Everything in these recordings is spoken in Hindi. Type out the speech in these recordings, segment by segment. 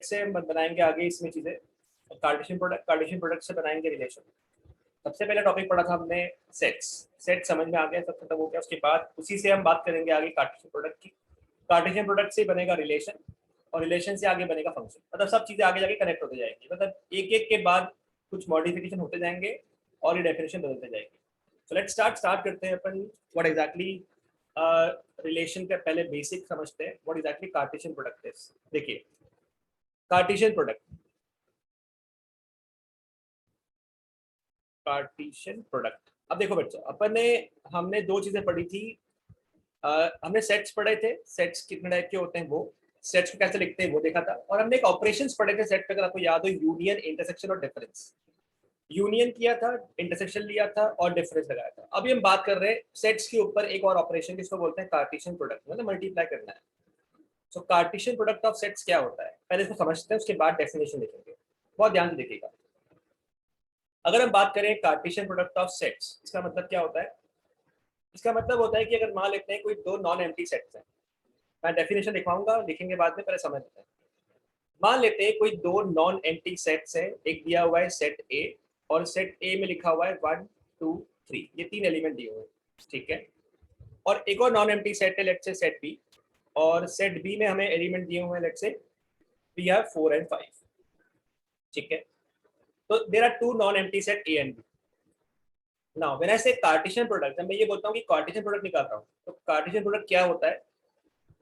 से हम बनाएंगे आगे इसमें चीजें कार्टेशियन प्रोडक्ट से बनाएंगे रिलेशन। सबसे पहले टॉपिक पढ़ा था हमने सेट्स, सेट समझ में आ गया, सब खत्म हो गया। उसके बाद उसी से हम बात करेंगे आगे कार्टेशियन प्रोडक्ट की। कार्टेशियन प्रोडक्ट से बनेगा रिलेशन और रिलेशन से आगे बनेगा फंक्शन। मतलब सब चीजें आगे जाके कनेक्ट होते जाएंगी, मतलब एक एक के बाद कुछ मॉडिफिकेशन होते जाएंगे और ये डेफिनेशन बदलते जाएंगे। सो लेट्स स्टार्ट करते हैं अपन व्हाट एग्जैक्टली रिलेशन का पहले बेसिक समझते हैं। What exactly Cartesian product is. देखिए कार्टेशियन प्रोडक्ट, कार्टेशियन प्रोडक्ट, अब देखो बच्चों हमने दो चीजें पढ़ी थी। हमने सेट्स पढ़े थे, सेट्स कितने टाइप के होते हैं वो, सेट्स को कैसे लिखते हैं वो देखा था। और हमने एक ऑपरेशंस पढ़े थे सेट पे, अगर आपको याद हो, यूनियन, इंटरसेक्शन और डिफरेंस। यूनियन किया था, इंटरसेक्शन लिया था और डिफरेंस लगाया था। अभी हम बात कर रहे हैं सेट्स के ऊपर एक और ऑपरेशन, जिसको बोलते हैं कार्टेशियन प्रोडक्ट, मतलब मल्टीप्लाई करना है। सो कार्टेशियन प्रोडक्ट ऑफ सेट्स क्या होता है, पहले इसको समझते हैं, उसके बाद डेफिनेशन लिखेंगे। बहुत ध्यान से देखिएगा। अगर हम बात करें कार्टेशियन प्रोडक्ट ऑफ सेट्स, इसका मतलब क्या होता है? इसका मतलब होता है कि अगर मान लेते हैं कोई दो नॉन एम्प्टी सेट्स हैं, मैं डेफिनेशन लिखवाऊंगा, लिखेंगे बाद में, पहले समझ लेते हैं। मान लेते हैं कोई दो नॉन एम्प्टी सेट्स हैं, एक दिया हुआ है सेट ए और सेट ए में लिखा हुआ है 1 2 3, ये तीन एलिमेंट दिए हुए हैं, ठीक है। और एक और नॉन एम्प्टी सेट है, लेट्स से सेट बी, और सेट बी में हमें एलिमेंट दिए हुए हैं, let's say we have 4 and 5, ठीक है। तो there are two non empty set A and B. Now when I say Cartesian product, जब मैं ये बोलता हूँ कि कार्टेशियन प्रोडक्ट निकाल रहा हूँ, तो कार्टेशियन प्रोडक्ट क्या होता है,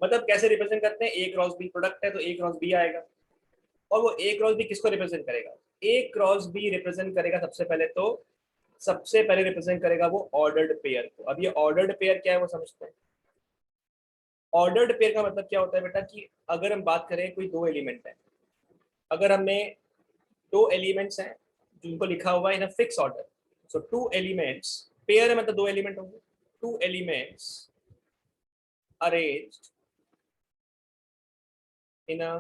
मतलब कैसे रिप्रेजेंट करते हैं? ए क्रॉस बी प्रोडक्ट है तो ए क्रॉस बी आएगा। और वो ए क्रॉस बी किसको रिप्रेजेंट करेगा? ए क्रॉस बी रिप्रेजेंट करेगा सबसे पहले रिप्रेजेंट करेगा वो ऑर्डर्ड पेयर को। अब ये ऑर्डर्ड पेयर क्या है वो समझते हैं। ऑर्डर्ड पेयर का मतलब क्या होता है बेटा, कि अगर हम बात करें कोई दो एलिमेंट है, अगर हमें दो एलिमेंट्स हैं जिनको लिखा हुआ है in a fix order, so two elements, pair है मतलब दो एलिमेंट होंगे, two elements arranged in a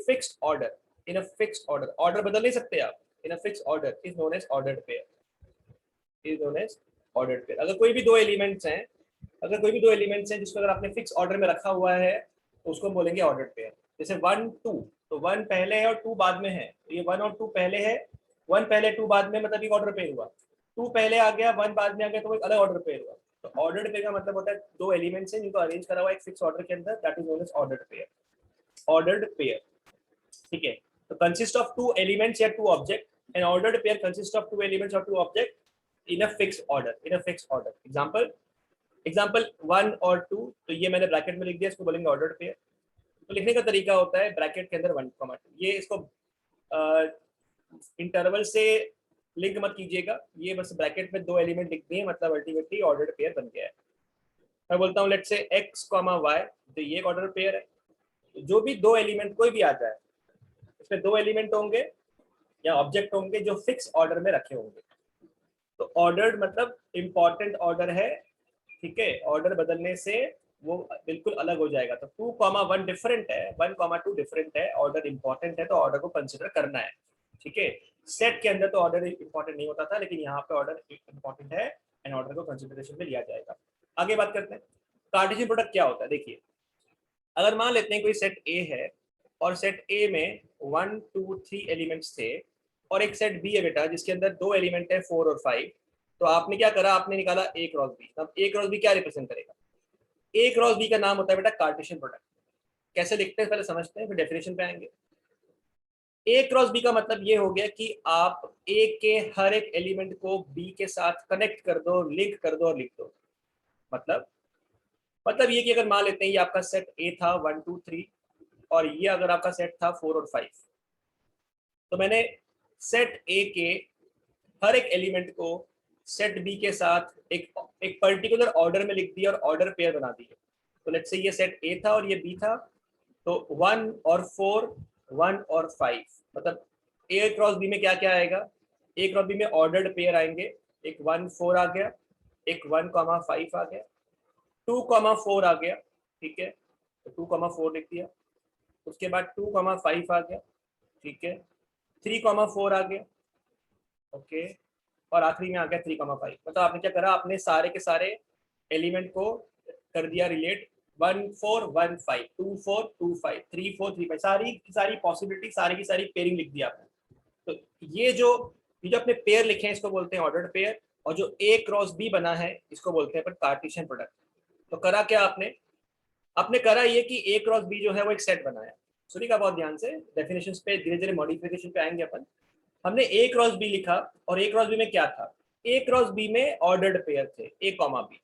fixed order, in a fixed order, order बदल नहीं सकते आप, in a fixed order is known as ordered pair, is known as ordered pair. अगर कोई भी दो एलिमेंट्स हैं, जिसको अगर आपने फिक्स ऑर्डर में रखा हुआ है, तो उसको बोलेंगे ऑर्डर्ड पेयर। जैसे 1 2, तो 1 पहले है और 2 बाद में है, तो ये 1 और 2 पहले है, 1 पहले 2 बाद में, मतलब एक ऑर्डर पेयर हुआ। 2 पहले आ गया 1 बाद में आ गया, तो एक अलग ऑर्डर पेयर हुआ। तो ऑर्डर्ड पेयर का मतलब होता है दो एलिमेंट्स हैं जिनको अरेंज करा हुआ है एक फिक्स ऑर्डर के अंदर, that is known as ordered pair, ordered pair, ठीक है। तो कंसिस्ट ऑफ टू एलिमेंट्स या two object, an ordered pair consist of two elements और two object in a fixed order, in a fixed order. Example 1 और 2, तो ये मैंने ब्रैकेट में लिख दिया, इसको बोलेंगे ऑर्डर्ड पेयर। तो लिखने का तरीका होता है ब्रैकेट के अंदर 1, 2, ये इसको इंटरवल से लिंक मत कीजिएगा, ये बस ब्रैकेट में दो एलिमेंट लिख दिए, मतलब अल्टीमेटली ऑर्डर्ड पेयर बन गया है। मैं बोलता हूँ लेट्स से x, y, तो ये एक ऑर्डर पेयर है। जो भी दो एलिमेंट कोई भी आ जाए, इसमें दो एलिमेंट होंगे या ऑब्जेक्ट होंगे जो फिक्स ऑर्डर में रखे होंगे। तो ऑर्डर्ड मतलब इंपॉर्टेंट ऑर्डर है, ठीक है। ऑर्डर बदलने से वो बिल्कुल अलग हो जाएगा। तो 2, 1 डिफरेंट है, 1, 2 डिफरेंट है, ऑर्डर इंपॉर्टेंट है, तो ऑर्डर को कंसिडर करना है, ठीक है। सेट के अंदर तो ऑर्डर इंपॉर्टेंट नहीं होता था, लेकिन यहाँ पे ऑर्डर इंपॉर्टेंट है एंड ऑर्डर को कंसिडरेशन में लिया जाएगा। आगे बात करते हैं कार्टेशियन प्रोडक्ट क्या होता है। देखिए अगर मान लेते हैं कोई सेट ए है और सेट ए में 1 2 3 एलिमेंट्स थे, और एक सेट बी है बेटा जिसके अंदर दो एलिमेंट है 4 और 5, तो आपने क्या करा, आपने निकाला ए क्रॉस बी। अब ए क्रॉस बी क्या रिप्रेजेंट करेगा? ए क्रॉस बी का नाम होता है बेटा कार्टेशियन प्रोडक्ट। कैसे लिखते हैं पहले समझते हैं, फिर डेफिनेशन पे आएंगे। ए क्रॉस बी का मतलब ये हो गया कि आप ए के हर एक एलिमेंट को बी के साथ कनेक्ट कर दो, लिंक कर दो और लिख दो। मतलब ये कि अगर मान लेते हैं ये आपका सेट ए था 1 2 3, और ये अगर आपका सेट था 4 और 5, तो मैंने सेट ए के हर एक एलिमेंट को सेट बी के साथ एक पर्टिकुलर ऑर्डर में लिख दिया और ऑर्डर पेयर बना दिए। तो लेट्स से ये सेट ए था और ये बी था, तो 1 और 4, 1 और 5, मतलब ए क्रॉस बी में क्या क्या आएगा? ए क्रॉस बी में ऑर्डर्ड पेयर आएंगे, एक 1 4 आ गया, एक 1 5 आ गया, 2 4 आ गया, ठीक है, तो 2 4 लिख दिया। उसके बाद 2 5 आ गया, ठीक है, 3 4 आ गया, ओके, और आखिरी में आ गया 3 5। मतलब आपने क्या करा, आपने सारे के सारे एलिमेंट को कर दिया रिलेट 1 4 1 5 2 4 2 5 3 4 3 5 सारी की सारी पॉसिबिलिटी, सारी की सारी पेयरिंग लिख दी आपने। तो ये जो अपने पेयर लिखे हैं इसको बोलते हैं ऑर्डर्ड पेयर, और जो ए क्रॉस बी बना है इसको बोलते हैं अपन कार्टेशियन प्रोडक्ट। तो करा क्या आपने, आपने करा ये कि ए क्रॉस बी जो है वो एक सेट बनाया। सुनिएगा बहुत ध्यान से, डेफिनेशंस पे धीरे धीरे मॉडिफिकेशन पे आएंगे अपन। हमने ए क्रॉस बी लिखा, और ए क्रॉस बी में क्या था, ए क्रॉस बी में ऑर्डर्ड पेयर थे ए कॉमा बी।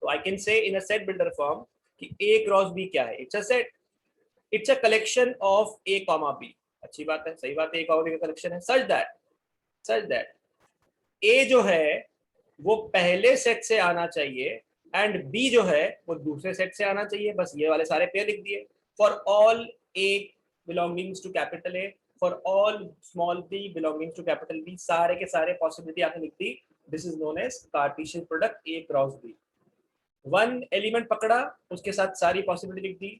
तो I can say in a set builder form कि ए क्रॉस बी क्या है, it's a set, it's a collection of A comma B. अच्छी बात है, सही बात है, ए कॉमा बी का कलेक्शन है। सच दैट ए जो है वो पहले सेट से आना चाहिए, एंड बी जो है वो दूसरे सेट से आना चाहिए। बस ये वाले सारे पेयर लिख दिए। For all A belongings to capital A, for all small B belongings to capital B, सारे के सारे पॉसिबिलिटी आपने लिख दी। This is known as Cartesian product A cross B. One element पकड़ा, उसके साथ सारी पॉसिबिलिटी लिख दी।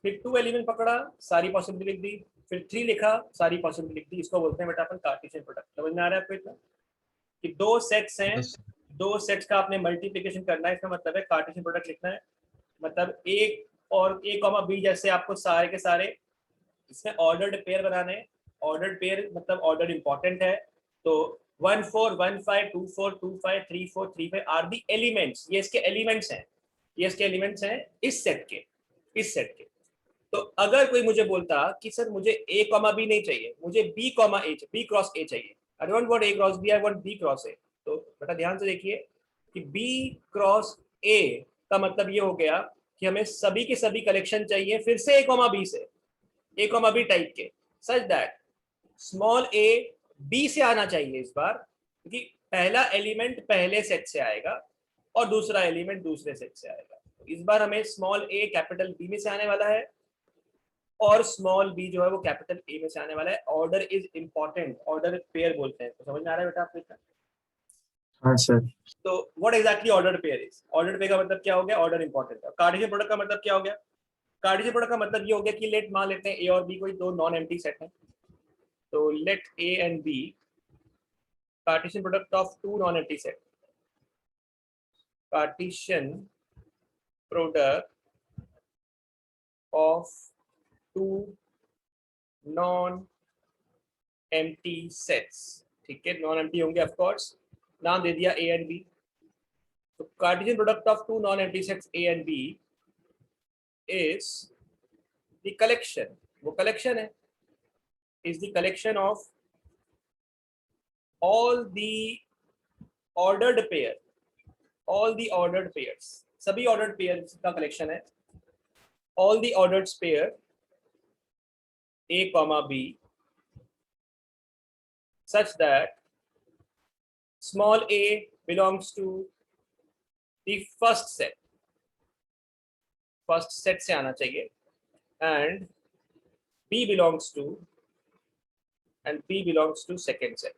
फिर टू एलिमेंट पकड़ा, सारी पॉसिबिलिटी लिख दी। फिर थ्री लिखा, सारी पॉसिबिलिटी लिख दी। इसको बोलते हैं बेटा अपन कार्टेशियन प्रोडक्ट। समझ में आ रहा है आपको इतना कि दो सेट्स हैं, यस दो सेट्स का आपने मल्टीप्लिकेशन करना है, इसका मतलब है कार्टेशियन प्रोडक्ट लिखना है। मतलब ए और ए कॉमा बी जैसे आपको सारे के सारे इसमें ऑर्डर्ड पेयर बनाने हैं। ऑर्डर्ड पेयर मतलब ऑर्डर इंपॉर्टेंट है। तो 1 4 1 5 2 4 2 5 3 4 3 5 आर दी एलिमेंट्स, ये इसके एलिमेंट्स हैं, ये इसके एलिमेंट्स हैं इस सेट के। तो अगर कोई मुझे बोलता कि सर मुझे ए कॉमा बी नहीं चाहिए, मुझे B comma A, B cross A चाहिए, I don't want A cross B, I want B cross A. तो बेटा ध्यान से देखिए कि बी क्रॉस ए का मतलब ये हो गया कि हमें सभी के सभी कलेक्शन चाहिए फिर से ए कॉमा बी से, ए कॉमा बी टाइप के, such that small A B से आना चाहिए इस बार, क्योंकि पहला एलिमेंट पहले सेट से आएगा और दूसरा एलिमेंट दूसरे सेट से आएगा। तो इस बार हमें स्मॉल ए कैपिटल बी में से आने वाला है, और स्मॉल बी जो है वो कैपिटल ए में से आने वाला है। Order is important, order pair बोलते हैं। तो समझ में आ रहा है बेटा आपको? हाँ सर। तो what exactly order pair is, order pair का मतलब क्या हो गया, ऑर्डर इंपॉर्टेंट। कार्टेशियन प्रोडक्ट का मतलब क्या हो गया, कार्टेशियन प्रोडक्ट का मतलब ये हो गया कि लेट मान लेते हैं ए और बी कोई दो नॉन एम्प्टी सेट है। तो let A and B Cartesian product of two non empty set, Cartesian product of two non empty sets. ठीक है, नॉन एम्प्टी होंगे ऑफ कोर्स, नाम दे दिया ए एंड बी। तो Cartesian product of two non empty sets A and B is the collection, वो कलेक्शन है, is the collection of all the ordered pair, all the ordered pairs, सभी ordered pairs का collection है, all the ordered pair a comma b such that small a belongs to the first set से आना चाहिए, and b belongs to second set।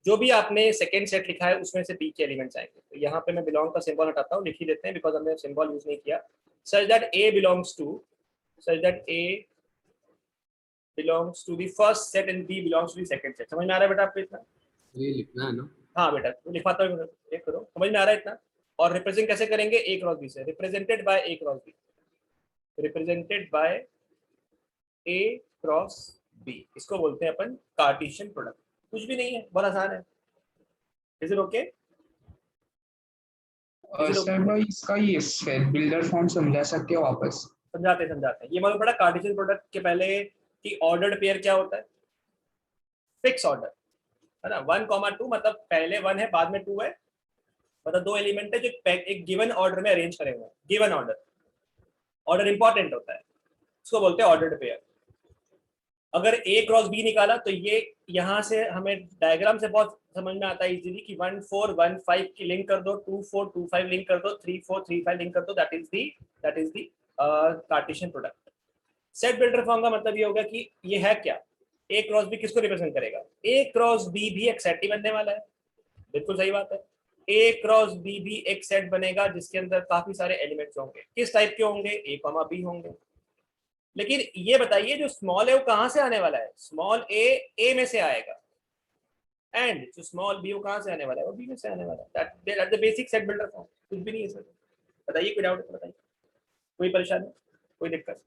जो भी आपने सेकेंड सेट लिखा है उसमें से बी के एलिमेंट्स आएंगे। तो यहाँ पे मैं बिलोंग का सिंबल हटाता हूँ, लिख ही देते हैं बिकॉज हमने सिंबल यूज नहीं किया। Such that A belongs to the first set and B belongs to the second set. समझ में आ रहा है बेटा आपको इतना? ये लिखना है ना? हाँ बेटा, तो लिखवाता हूँ, एक करो, समझ में आ रहा है इतना? और रिप्रेजेंट कैसे करेंगे, ए क्रॉस बी से, represented by A cross B, represented by A cross B. इसको बोलते हैं अपन कार्टेशियन प्रोडक्ट। कुछ भी नहीं है, बहुत आसान है। Is it okay? सर भाई इसका ये सेट बिल्डर फॉर्म समझा सकते हो वापस? समझाते हैं। ये मालूम पड़ा कार्टेशियन प्रोडक्ट के पहले कि ऑर्डर्ड पेयर क्या होता है, फिक्स ऑर्डर है ना। 1,2 मतलब पहले 1 है बाद में 2 है, मतलब दो एलिमेंट है जो एक गिवन ऑर्डर में अरेंज करे हुए हैं। गिवन ऑर्डर इंपॉर्टेंट होता है, उसको बोलते हैं ऑर्डर्ड पेयर। अगर ए क्रॉस बी निकाला तो ये यहाँ से हमें डायग्राम से बहुत समझ में आता है इजीली कि 1 4 1 5 की लिंक कर दो, 2 4 2 5 लिंक कर दो, 3 4 3 5 लिंक कर दो। That is the Cartesian product. Set builder form का मतलब ये होगा कि ये है क्या, ए क्रॉस बी किसको रिप्रेजेंट करेगा, ए क्रॉस बी भी एक सेट ही बनने वाला है। बिल्कुल सही बात है, ए क्रॉस बी भी एक सेट बनेगा जिसके अंदर काफी सारे एलिमेंट्स होंगे। किस टाइप के होंगे, ए कॉमा बी होंगे। लेकिन ये बताइए जो स्मॉल है वो कहां से आने वाला है, स्मॉल ए में से आएगा, एंड जो स्मॉल बी वो कहां से आने वाला है, वो बी में से आने वाला है। That the basic set builder form. कुछ भी नहीं है सर, बताइए, कोई डाउट बताइए। कोई परेशानी, कोई दिक्कत?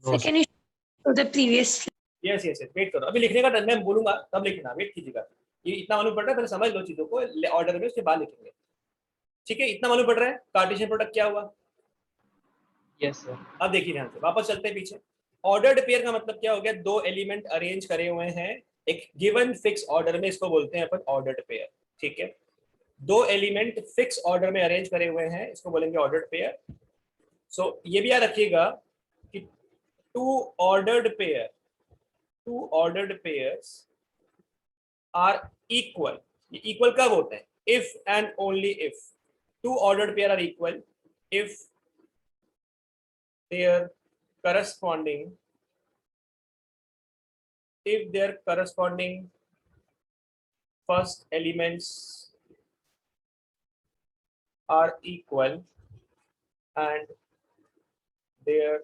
No, Second is to the previous. Yes yes yes, wait करो, अभी लिखने का मैं बोलूंगा तब लिखना, वेट कीजिएगा। ये इतना मालूम पड़ रहा है, पहले समझ लो चीजों को ऑर्डर में, उसके बाद लिखेंगे। ठीक है, इतना मालूम पड़ रहा है कार्टेशियन प्रोडक्ट क्या हुआ? yes sir. अब देखिए ध्यान से, वापस चलते हैं पीछे। ऑर्डर्ड पेयर का मतलब क्या हो गया? दो एलिमेंट अरेंज करे हुए हैं एक गिवन फिक्स ऑर्डर में, इसको बोलते हैं अपन ऑर्डर्ड पेयर। ठीक है, दो एलिमेंट फिक्स ऑर्डर में अरेंज करे हुए हैं, इसको बोलेंगे ऑर्डर्ड पेयर। सो ये भी याद रखिएगा कि two ordered pairs are equal. ये इक्वल कब होते हैं? If and only if two ordered pair are equal if their corresponding first elements are equal and their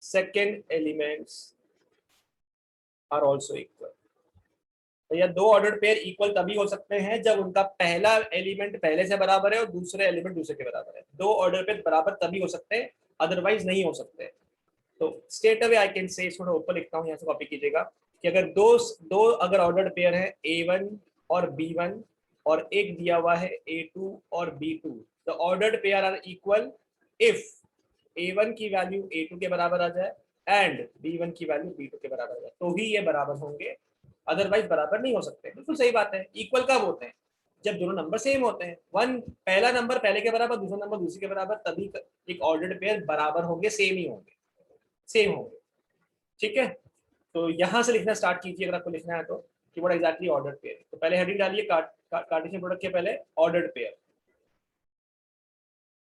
second elements are also equal। तो यह दो ऑर्डर्ड पेयर इक्वल तभी हो सकते हैं जब उनका पहला एलिमेंट पहले से बराबर है और दूसरे एलिमेंट दूसरे के बराबर है। दो ऑर्डर पेयर बराबर तभी हो सकते हैं, अदरवाइज नहीं हो सकते। तो स्ट्रेट अवे आई कैन से, थोड़ा ऊपर लिखता हूँ, यहाँ से कॉपी कीजिएगा कि अगर दो अगर ऑर्डर्ड पेयर है A1 और B1 और एक दिया हुआ है A2 और B2, the ordered pair are equal if A1 की वैल्यू A2 के बराबर आ जाए एंड B1 की वैल्यू B2 के बराबर आ जाए, तो ही ये बराबर होंगे, अदरवाइज बराबर नहीं हो सकते। बिल्कुल सही बात है। इक्वल कब होते हैं? जब दोनों नंबर सेम होते हैं। पहला नंबर पहले के बराबर, दूसरा नंबर दूसरे के बराबर, तभी एक ऑर्डर्ड पेयर बराबर होंगे, सेम ही होंगे, सेम होंगे। ठीक है, तो यहां से लिखना स्टार्ट कीजिए अगर आपको लिखना है तो, कि व्हाट एग्जैक्टली ऑर्डर्ड पेयर। तो पहले हेडिंग डालिए कार्टेशियन प्रोडक्ट के पहले ऑर्डर्ड पेयर।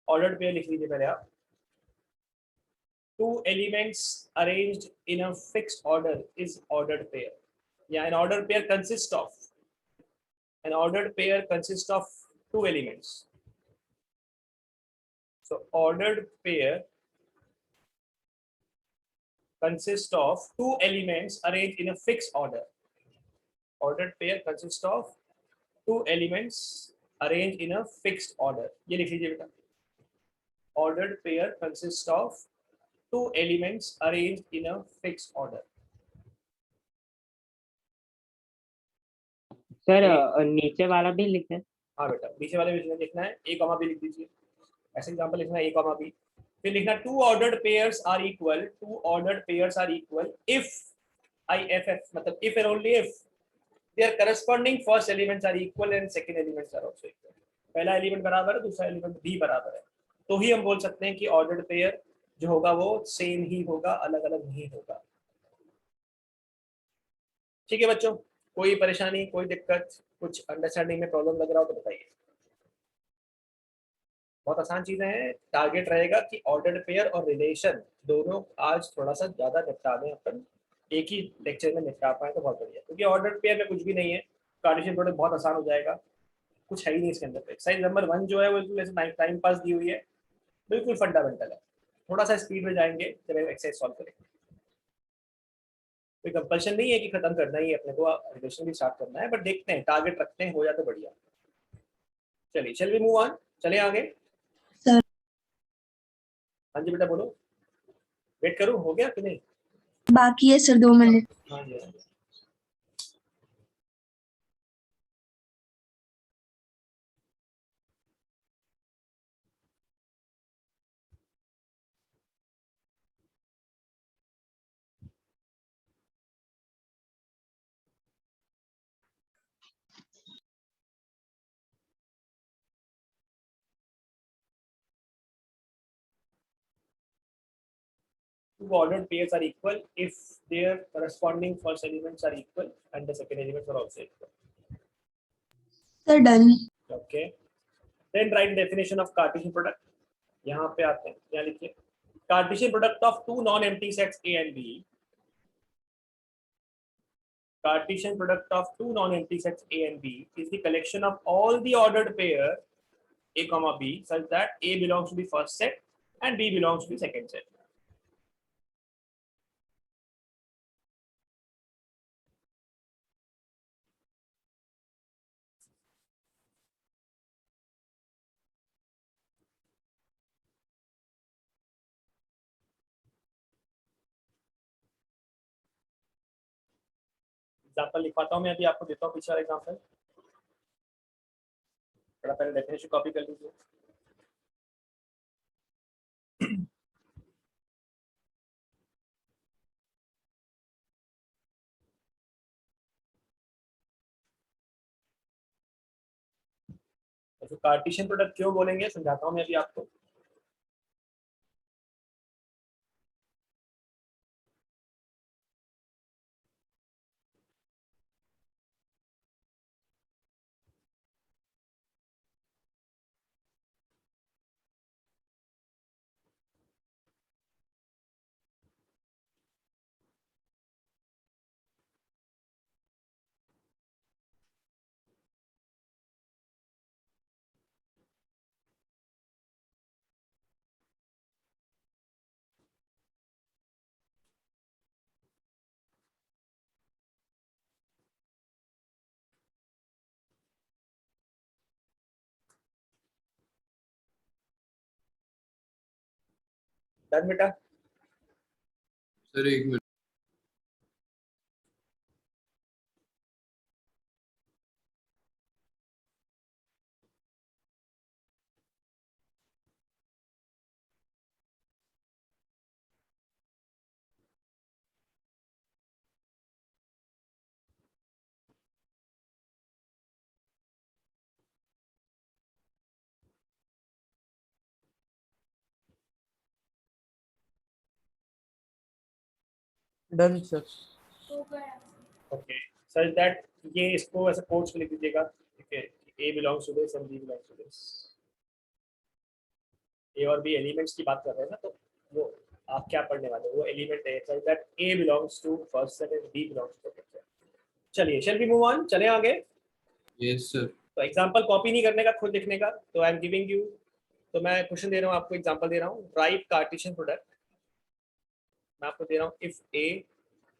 ऑर्डर्ड पेयर लिख लीजिए पहले आप। Two elements arranged in a fixed order is ordered pair। Yeah, an ordered pair consists of two elements। So ordered pair consists of two elements arranged in a fixed order। Ordered pair consists of two elements arranged in a fixed order। ये लिख लीजिए बेटा। Ordered pair consists of two elements arranged in a fixed order। Sir नीचे वाला भी लिख दें। हाँ बेटा, नीचे वाले में लिखना है A कॉमा B लिख दीजिए। ऐसे एग्जांपल लिखना है A कॉमा B। फिर लिखना two ordered pairs are equal if IFF, मतलब if and only if their corresponding first elements are equal and second elements are also equal. पहला एलिमेंट बराबर है, दूसरा एलिमेंट भी बराबर है, तो ही हम बोल सकते हैं कि ऑर्डर्ड पेयर जो होगा वो सेम ही होगा, अलग अलग नहीं होगा। ठीक है बच्चों, कोई परेशानी, कोई दिक्कत, कुछ अंडरस्टैंडिंग में प्रॉब्लम लग रहा हो तो बताइए। बहुत आसान चीजें हैं। टारगेट रहेगा कि ऑर्डर्ड पेयर और रिलेशन दोनों आज थोड़ा सा ज्यादा निपटा दें अपन, एक ही लेक्चर में निपटा पाए तो बहुत बढ़िया, क्योंकि ऑर्डर्ड पेयर में कुछ भी नहीं है। कार्टेशियन प्रोडक्ट बहुत आसान हो जाएगा, कुछ है ही नहीं इसके अंदर। एक्सरसाइज नंबर 1 जो है वो बिल्कुल टाइम पास दी हुई है, बिल्कुल फंडामेंटल है। थोड़ा सा स्पीड में जाएंगे जब एक्सरसाइज सॉल्व करेंगे। कोई कंपल्शन नहीं है कि खत्म करना ही है अपने को, रिलेशन भी स्टार्ट करना है, बट देखते हैं, टारगेट रखते हैं, हो जाए तो बढ़िया। चलिए, चल वी मूव ऑन, चले आगे। सर हाँ जी बेटा बोलो, वेट करूँ, हो गया कि नहीं? बाकी है सर 2 मिनट। हाँ जी, हाँ जी। Two ordered pairs are equal if their corresponding first elements are equal and the second elements are also equal। Sir done. Okay, then write definition of Cartesian product। यहाँ पे आते हैं, यहाँ लिखिए Cartesian product of two non-empty sets A and B। Cartesian product of two non-empty sets A and B is the collection of all the ordered pair A comma B such that A belongs to the first set and B belongs to the second set। Example लिखवाता हूँ मैं, अभी आपको देता हूँ पीछे वाला एग्जाम्पल। थोड़ा पहले डेफिनेशन कॉपी कर लीजिए। तो कार्टेशियन प्रोडक्ट क्यों बोलेंगे समझाता हूँ मैं अभी आपको। डन बेटा। सर एक मिनट। Done sir. Okay sir that, ये इसको ऐसे कोट्स में लिख दीजिएगा, ठीक है। A belongs to this and B belongs to this. A और बी एलिमेंट्स की बात कर रहे हैं ना, तो वो आप क्या पढ़ने वाले हो, वो एलिमेंट है, so that A belongs to first set and B belongs to second set. चलिए शैल वी मूव ऑन, चले आगे। Yes sir. तो एग्जांपल कॉपी नहीं करने का, खुद लिखने का। तो आई एम गिविंग यू, तो मैं क्वेश्चन दे रहा हूँ आपको, एग्जांपल दे रहा हूँ, राइट कार्टेशियन प्रोडक्ट। मैं आपको दे रहा हूँ इफ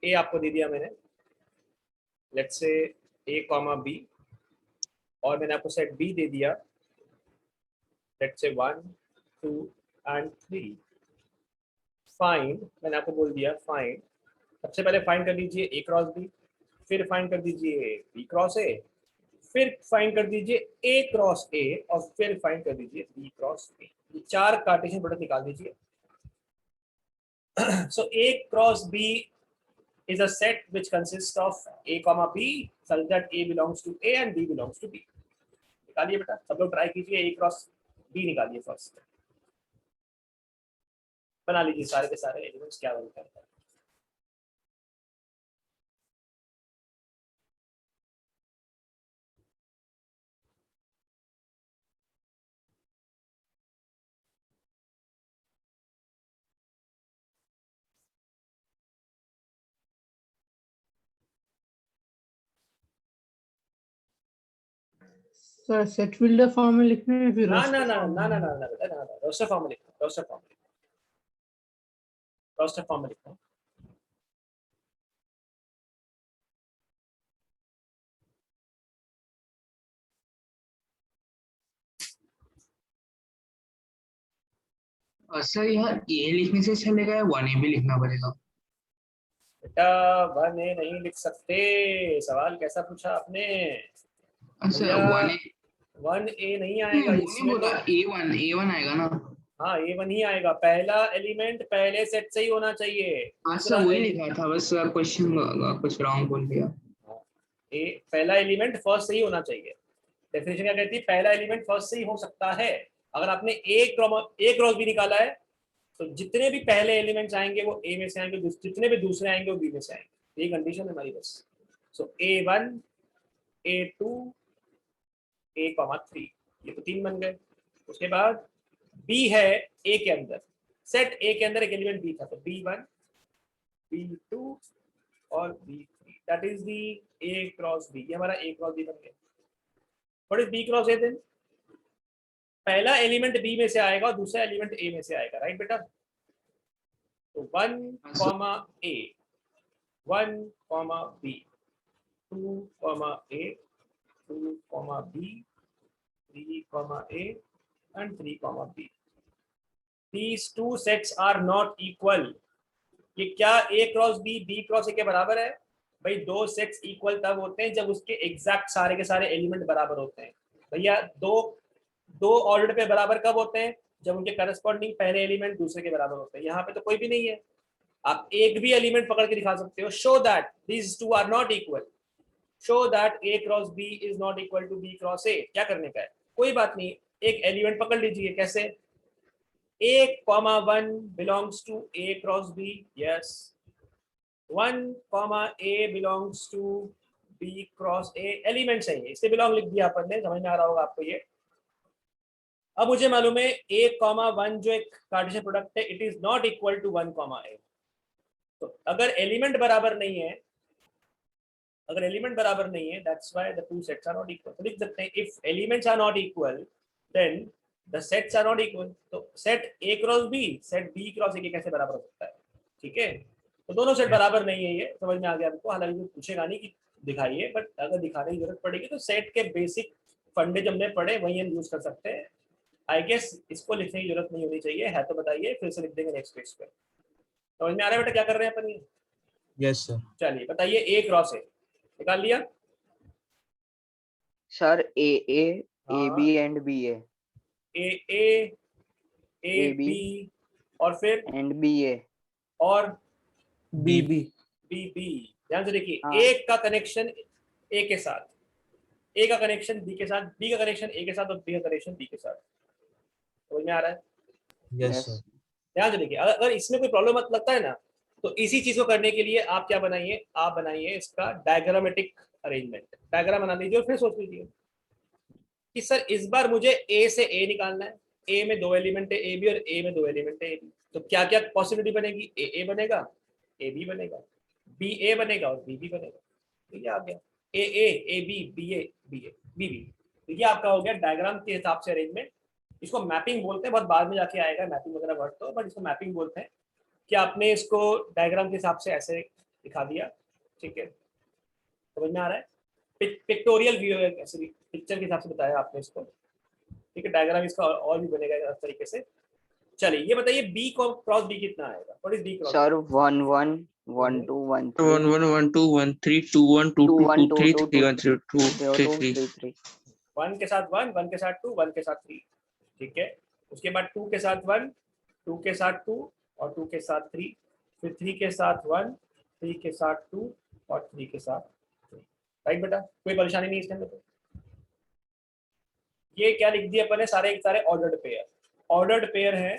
ए आपको दे दिया मैंने, let's say A comma B, और मैंने आपको सेट बी दे दिया, लेट्स से 1 2 एंड 3। फाइंड, मैंने आपको बोल दिया फाइंड, सबसे पहले फाइंड कर लीजिए ए क्रॉस बी, फिर फाइंड कर दीजिए बी क्रॉस ए, फिर फाइंड कर दीजिए ए क्रॉस ए, और फिर फाइंड कर दीजिए बी क्रॉस बी। ये 4 कार्टेशियन प्रोडक्ट निकाल दीजिए। So A cross B is a set which consists of A comma B such that A belongs to A and B belongs to B। निकालिए बेटा, सब लोग ट्राई कीजिए, A क्रॉस B निकालिए फर्स्ट। बना लीजिए सारे के सारे एलिमेंट्स क्या बनता है। सर सेट बिल्डर फॉर्म में लिखना है फिर ना ना रोस्टर ना फॉर्म ना ना में? ना ना बेटा, ना रोस्टर फॉर्म में लिखो, रोस्टर फॉर्म में, रोस्टर फॉर्म में लिखो। सर यहाँ ए लिखने से चलेगा या 1A भी लिखना पड़ेगा? बेटा 1A नहीं लिख सकते, सवाल कैसा पूछा आपने अच्छा भैया। 1A 1A नहीं वो आएगा नहीं इसमें बोला, तो। A1 आएगा ना? हाँ A1 ही आएगा, पहला एलिमेंट पहले सेट से ही होना चाहिए। अच्छा वही लिखा था बस सर, क्वेश्चन कुछ रॉन्ग बोल दिया। पहला एलिमेंट फर्स्ट से ही होना चाहिए। डेफिनेशन क्या कहती है, पहला एलिमेंट फर्स्ट से ही हो सकता है। अगर आपने ए क्रॉस बी निकाला है, तो जितने भी पहले एलिमेंट्स आएंगे वो ए में से आएंगे, जितने भी दूसरे आएंगे वो बी में से आएंगे। ये कंडीशन है हमारी बस। सो A1 A2 A,3, ये तो 3 बन गए। उसके बाद बी है ए के अंदर, सेट ए के अंदर एक एलिमेंट बी था, तो B1 B2 और B3, that is the A cross B. ये हमारा A क्रॉस बी बन गया। What is B cross A then? पहला एलिमेंट बी में से आएगा और दूसरा एलिमेंट ए में से आएगा, राइट बेटा। तो 1 comma A, 1 comma B, 2 comma A, 2 comma B, 3 comma A and 3 comma b। These two sets are not equal। ये क्या A cross B B cross A के बराबर है? भाई दो सेट्स इक्वल तब होते हैं जब उसके एग्जैक्ट सारे के सारे एलिमेंट बराबर होते हैं। भैया दो दो ऑर्डर पे बराबर कब होते हैं? जब उनके करस्पॉन्डिंग पहले एलिमेंट दूसरे के बराबर होते हैं। यहाँ पे तो कोई भी नहीं है, आप एक भी एलिमेंट पकड़ के दिखा सकते हो। Show that these two are not equal, show that A cross B is not equal to B cross A. क्या करने का है? कोई बात नहीं, एक एलिमेंट पकड़ लीजिए। कैसे? a comma 1 belongs to a cross b, yes. 1 comma a belongs to b cross a, elements है ये, इससे बिलोंग लिख दिया अपन ने, समझ में आ रहा होगा आपको ये। अब मुझे मालूम है a comma 1 जो एक कार्टेशियन प्रोडक्ट है, it is not equal to 1 comma a। तो अगर एलिमेंट बराबर नहीं है, अगर एलिमेंट बराबर नहीं है, that's why the two sets are not equal. तो लिख सकते हैं if elements are not equal then the sets are not equal. तो set A cross B set B cross A के कैसे बराबर हो सकता है? ठीक है, तो दोनों सेट बराबर नहीं है, ये समझ में आ गया आपको। हालांकि कोई पूछेगा नहीं कि दिखाइए, बट अगर दिखाने की जरूरत पड़ेगी तो सेट के बेसिक फंडे जो हमने पढ़े वही हम यूज कर सकते हैं। आई गेस इसको लिखने की जरूरत नहीं होनी चाहिए, है तो बताइए, फिर से लिख देंगे नेक्स्ट पेज पे। समझ में आ रहा है बेटा क्या कर रहे हैं अपन ये? Yes sir. चलिए बताइए ए क्रॉस ए निकाल लिया? सर ए हाँ। B and B A A AB B और फिर एंड बी ए और बी बी बी बी। ध्यान से देखिए, हाँ। ए का कनेक्शन ए के साथ, ए का कनेक्शन बी के साथ, बी का कनेक्शन ए के साथ और बी का कनेक्शन बी के साथ। समझ में आ रहा है? Yes sir. ध्यान से देखिए, अगर इसमें कोई प्रॉब्लम मत लगता है ना, तो इसी चीज को करने के लिए आप क्या बनाइए, आप बनाइए इसका डायग्रामेटिक अरेंजमेंट। डायग्राम बना लीजिए और फिर सोच लीजिए कि सर इस बार मुझे ए से ए निकालना है, ए में दो एलिमेंट है ए बी और ए में दो एलिमेंट है ए बी। तो क्या क्या पॉसिबिलिटी बनेगी? ए बनेगा, ए बी बनेगा, बी ए बनेगा और बी बी बनेगा। तो ये आ गया A B B A B B. तो ये आपका हो गया डायग्राम के हिसाब से अरेंजमेंट। इसको मैपिंग बोलते हैं, बहुत बाद में जाके आएगा मैपिंग वगैरह वर्ड तो, बट इसको मैपिंग बोलते हैं कि आपने इसको डायग्राम के हिसाब से ऐसे दिखा दिया। ठीक है, समझ में आ रहा है? पिक्टोरियल व्यू है, ऐसे पिक्चर के हिसाब से बताया आपने इसको। ठीक है, डायग्राम इसका और भी बनेगा इस तरीके से। चलिए ये बताइए बी क्रॉस बी कितना आएगा? What is B cross? सर 1 1 1 2 1 1 1 1 2 1 3 2 1 2 2 2 3 3 1 0 2 3 3 1 के साथ 1, 1 के साथ 2, 1 के साथ 3। ठीक है, उसके बाद 2 के साथ 1, 2 के साथ 2 और 2 के साथ 3, फिर 3 के साथ 1, 3 के साथ 2 और 3 के साथ 3। राइट बेटा, कोई परेशानी नहीं इसके अंदर तो? ये क्या लिख दिया अपन ने? सारे सारे ऑर्डर्ड पेयर, ऑर्डर्ड पेयर है।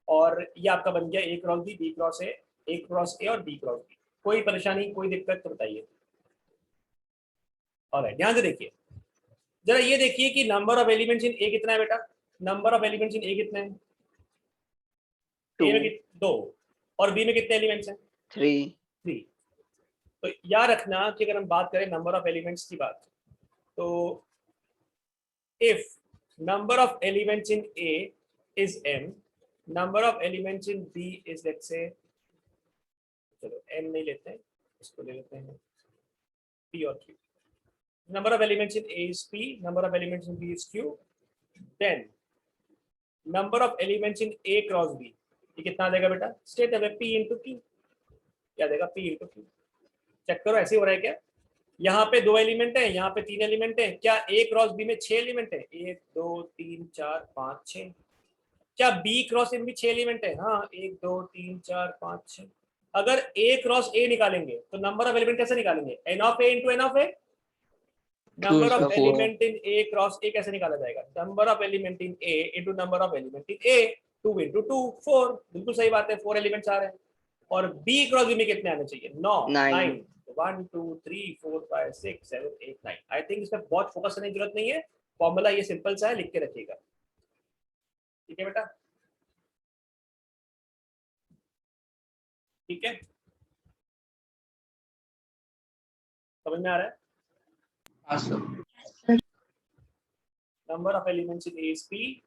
और ये आपका बन गया ए क्रॉस बी क्रॉस ए और बी क्रॉस बी। कोई परेशानी कोई दिक्कत तो बताइए। और ध्यान से देखिए, जरा ये देखिए कि नंबर ऑफ एलिमेंट्स इन ए कितना है बेटा? नंबर ऑफ एलिमेंट्स इन ए कितने हैं? ए में 2 और बी में कितने एलिमेंट्स हैं? 3 तो याद रखना कि अगर हम बात करें नंबर ऑफ एलिमेंट्स की बात, तो if number of elements in A is m, number of elements in b is let's say, चलो m नहीं लेते हैं, इसको ले लेते हैं p और q। number of elements in A is P, number of elements in B is Q, then number of elements in A cross B, ये कितना देगा बेटा? स्टेट है P into Q, क्या देगा? P into Q। चेक करो ऐसे हो रहा है क्या? यहाँ पे 2 एलिमेंट है, यहाँ पे 3 एलिमेंट है। क्या A क्रॉस B में 6 एलिमेंट है? 1 2 3 4 5 6। क्या B क्रॉस A में भी 6 एलिमेंट है? हाँ, 1 2 3 4 5 6। अगर A क्रॉस A निकालेंगे तो नंबर ऑफ एलिमेंट कैसे निकालेंगे? n of A into n of A। Number of element in A cross ए कैसे निकाला जाएगा? Number of element in A into number of element in A, 2 into 2 4। बिल्कुल सही बात है, 4 एलिमेंट्स आ रहे हैं। और बी क्रॉस बी में कितने आने चाहिए? 9 9। 1 2 3 4 5 6 7 8 9। आई थिंक इसमें बहुत फोकस करने की जरूरत नहीं है, फॉर्मूला ये सिंपल सा है, लिख के रखिएगा। ठीक है बेटा, ठीक है, समझ में आ रहा है? Number of elements in A is P,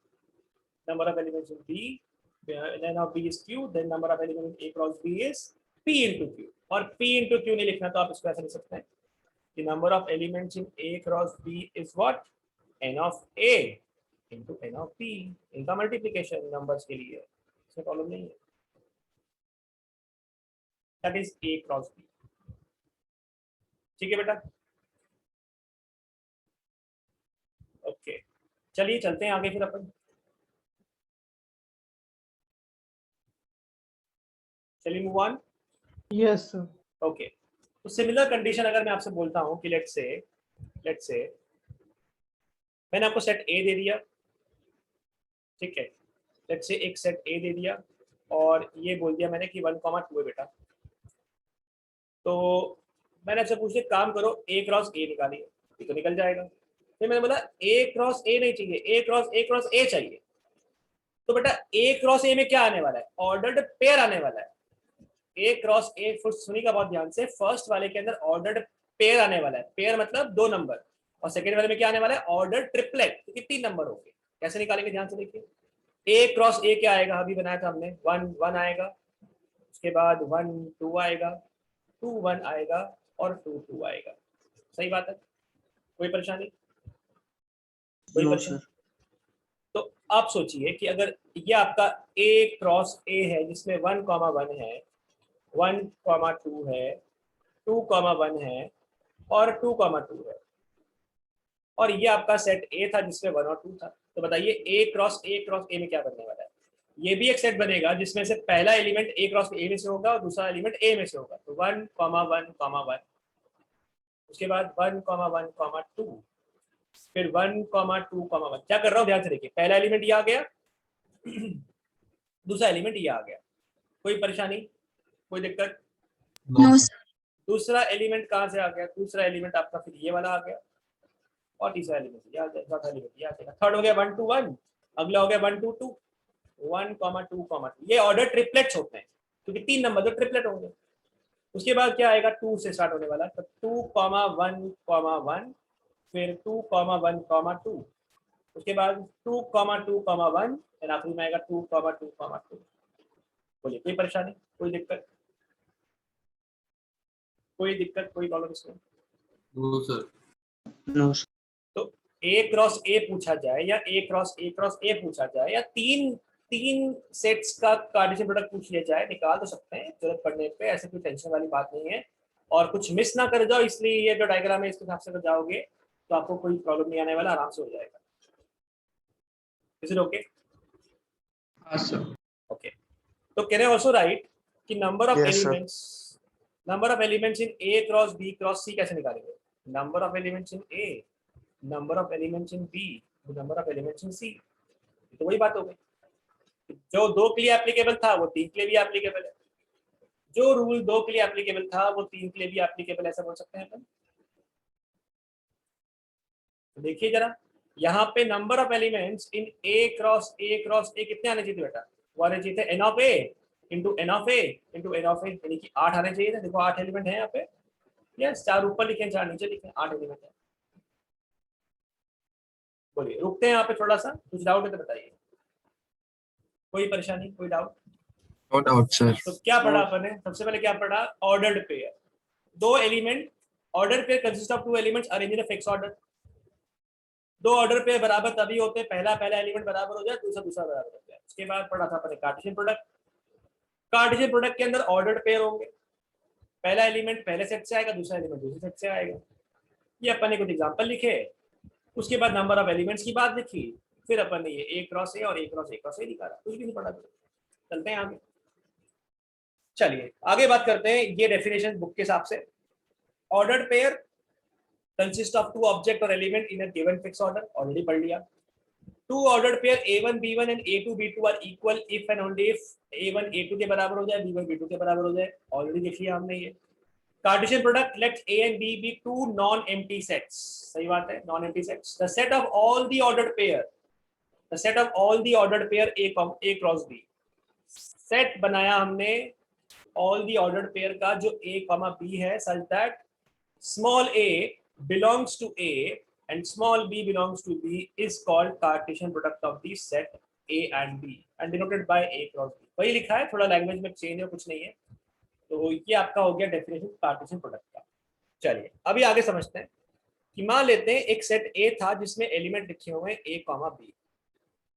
number of elements in B, then of B is Q, then number of elements in A cross B is P into Q। और P into Q नहीं लिखना तो आप इसको ऐसे लिख सकते हैं कि number of elements in A cross B is what? N of A into N of B। इनका मल्टीप्लीकेशन नंबर्स के लिए, इसमें प्रॉब्लम नहीं है। That is A cross B। ठीक है बेटा, ओके चलिए चलते हैं आगे फिर अपन। चलिए move on. Yes, sir. Okay, तो सिमिलर कंडीशन अगर मैं आपसे बोलता हूँ कि लेट्स से मैंने आपको सेट ए दे दिया, ठीक है, लेट्स से एक सेट ए दे दिया और ये बोल दिया मैंने कि 1,2 है बेटा। तो मैंने आपसे पूछ लिया काम करो ए क्रॉस ए निकालिए, ये तो निकल जाएगा। फिर मैंने बोला ए क्रॉस ए नहीं चाहिए, ए क्रॉस ए चाहिए। तो बेटा ए क्रॉस ए में क्या आने वाला है, ऑर्डर्ड पेयर आने वाला है। ए क्रॉस ए, सुनिएगा बहुत ध्यान से, फर्स्ट वाले के अंदर ऑर्डर्ड पेयर आने वाला है, पेयर मतलब 2 नंबर, और सेकेंड वाले में क्या आने वाला है, ऑर्डर ट्रिपलेट, तो 3 नंबर होंगे। कैसे निकालेंगे ध्यान से देखिए, ए क्रॉस ए क्या आएगा, अभी बनाया था हमने, 1 1 आएगा, उसके बाद 1 2 आएगा, 2 1 आएगा और 2 2 आएगा। सही बात है, कोई परेशानी? कोई नो परेशानी? सर। तो आप सोचिए कि अगर ये आपका ए क्रॉस ए है जिसमें 1,1 है, 1,2 है, 2,1 है और 2,2 है, और ये आपका सेट ए था जिसमें 1 और 2 था। तो बताइए ए क्रॉस ए में क्या बनने वाला है? ये भी एक सेट बनेगा जिसमें से पहला एलिमेंट ए क्रॉस ए में से होगा और दूसरा एलिमेंट ए में से होगा। तो 1,1,1, उसके बाद 1,1,2, फिर 1,2,1। क्या कर रहा हूँ ध्यान से देखिए, पहला एलिमेंट ये आ गया, दूसरा एलिमेंट ये आ गया। कोई परेशानी, कोई दिक्कत? No, sir. दूसरा एलिमेंट कहाँ से आ गया? दूसरा एलिमेंट आपका फिर ये वाला आ गया, और तीसरा एलिमेंट ये आ गया, चौथा एलिमेंट ये आ गया, थर्ड हो गया 1 2 1, अगला हो गया 1 2 2, 1,2,2। ये ऑर्डर ट्रिपलेट्स होते हैं क्योंकि 3 नंबर तो ट्रिपलेट होंगे। उसके बाद क्या आएगा, 2 से स्टार्ट होने वाला, तो 2,1,1, फिर 2,1,2, उसके बाद 2,2,1, फिर आखिरी में आएगा 2,2,2। बोलिए कोई परेशानी, कोई दिक्कत, कोई दिक्कत, कोई प्रॉब्लम इसमें? No sir. No sir. तो ए क्रॉस ए पूछा जाए या ए क्रॉस ए पूछा जाए या तीन सेट्स का कार्टेशियन प्रोडक्ट पूछ लिया जाए, निकाल तो सकते हैं जरूरत पड़ने पे, ऐसे कोई टेंशन वाली बात नहीं है। और कुछ मिस ना कर जाओ, इसलिए ये जो डायग्राम है इसके हिसाब से जाओगे तो आपको कोई प्रॉब्लम नहीं आने वाला, आराम से हो जाएगा। Is it okay? हाँ सर। ओके, तो कैन आई आल्सो राइट कि number of Yes, sir. Elements in A cross B cross C कैसे निकालेंगे? Number of elements in A, number of elements in B, number of elements in C. तो वही बात हो गई, जो 2 के लिए एप्लीकेबल था वो 3 के लिए भी एप्लीकेबल है, जो रूल 2 के लिए एप्लीकेबल था वो 3 के लिए भी एप्लीकेबल, ऐसा बोल सकते हैं अपन। तो देखिए जरा, यहाँ पे number of elements in A cross A कितने आने चाहिए बेटा? वो आने चाहिए थे n of A into n of A into n of A, यानी कि 8 आने चाहिए थे। देखो 8 एलिमेंट है यहाँ पे, यस, 4 ऊपर लिखे 4 नीचे लिखे, 8 एलिमेंट है। बोलिए, रुकते हैं यहाँ पे थोड़ा सा, कुछ डाउट है तो बताइए, कोई परेशानी, कोई डाउट? No doubt sir. तो क्या पढ़ा अपन ने? सबसे पहले क्या पढ़ा? Ordered pair, 2 element, order pair consist of 2 elements arranged in a fix order. 2 order pair बराबर तभी होते हैं, पहला एलिमेंट बराबर हो जाए, दूसरा बराबर हो जाए। उसके बाद पढ़ा था अपन कार्टेशियन प्रोडक्ट। कार्टेशियन प्रोडक्ट के अंदर ऑर्डर्ड पेयर होंगे, पहला एलिमेंट पहले सेट से आएगा, दूसरा एलिमेंट दूसरे सेट से आएगा। ये अपन ने कुछ एग्जांपल लिखे, उसके बाद नंबर ऑफ एलिमेंट्स की बात लिखी, फिर अपन ने ये ए क्रॉस ए और ए क्रॉस ए निकाला, कुछ भी नहीं पढ़ा। चलते हैं आगे, चलिए आगे बात करते हैं ये डेफिनेशन बुक के हिसाब से। Ordered pair consist of 2 object और element in a given fix order, already पढ़ लिया। 2 ordered pair A1 B1 and A2 B2 are equal if and only if A1 A2 के बराबर हो जाए, B1 B2 के बराबर हो जाए, ऑलरेडी देख लिया हमने ये। Cartesian product let A and B be 2 non-empty sets, सही बात है, non-empty sets. The set of all the ordered pair, the set of all the ordered pair A cross B, set बनाया हमने all the ordered pair का जो A, B है, such that small a belongs to A and small b belongs to B is called Cartesian product of the set A and B and denoted by A cross B. वही लिखा है, थोड़ा लैंग्वेज में चेंज है, कुछ नहीं है। तो ये आपका हो गया डेफिनेशन कार्टेशियन प्रोडक्ट का। चलिए अभी आगे समझते हैं कि मान लेते हैं एक सेट A था जिसमें एलिमेंट लिखे हुए हैं A, B,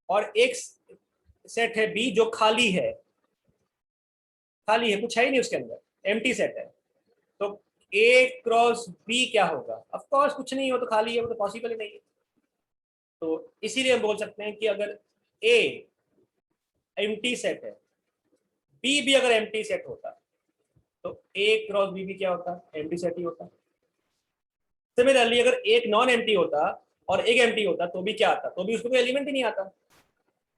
और एक सेट है B जो खाली है, कुछ है ही नहीं उसके अंदर, एम्प्टी सेट है। तो ए क्रॉस बी क्या होगा? ऑफ कोर्स कुछ नहीं हो तो खाली है, वो तो पॉसिबल ही नहीं है। तो इसीलिए हम बोल सकते हैं कि अगर ए एम्प्टी सेट है, बी भी अगर एम्प्टी सेट होता तो ए क्रॉस बी भी क्या होता? एम्प्टी सेट ही होता। सिमिलरली अगर एक नॉन एम्प्टी होता और एक एम्प्टी होता तो भी क्या आता? तो भी उसको कोई एलिमेंट ही नहीं आता।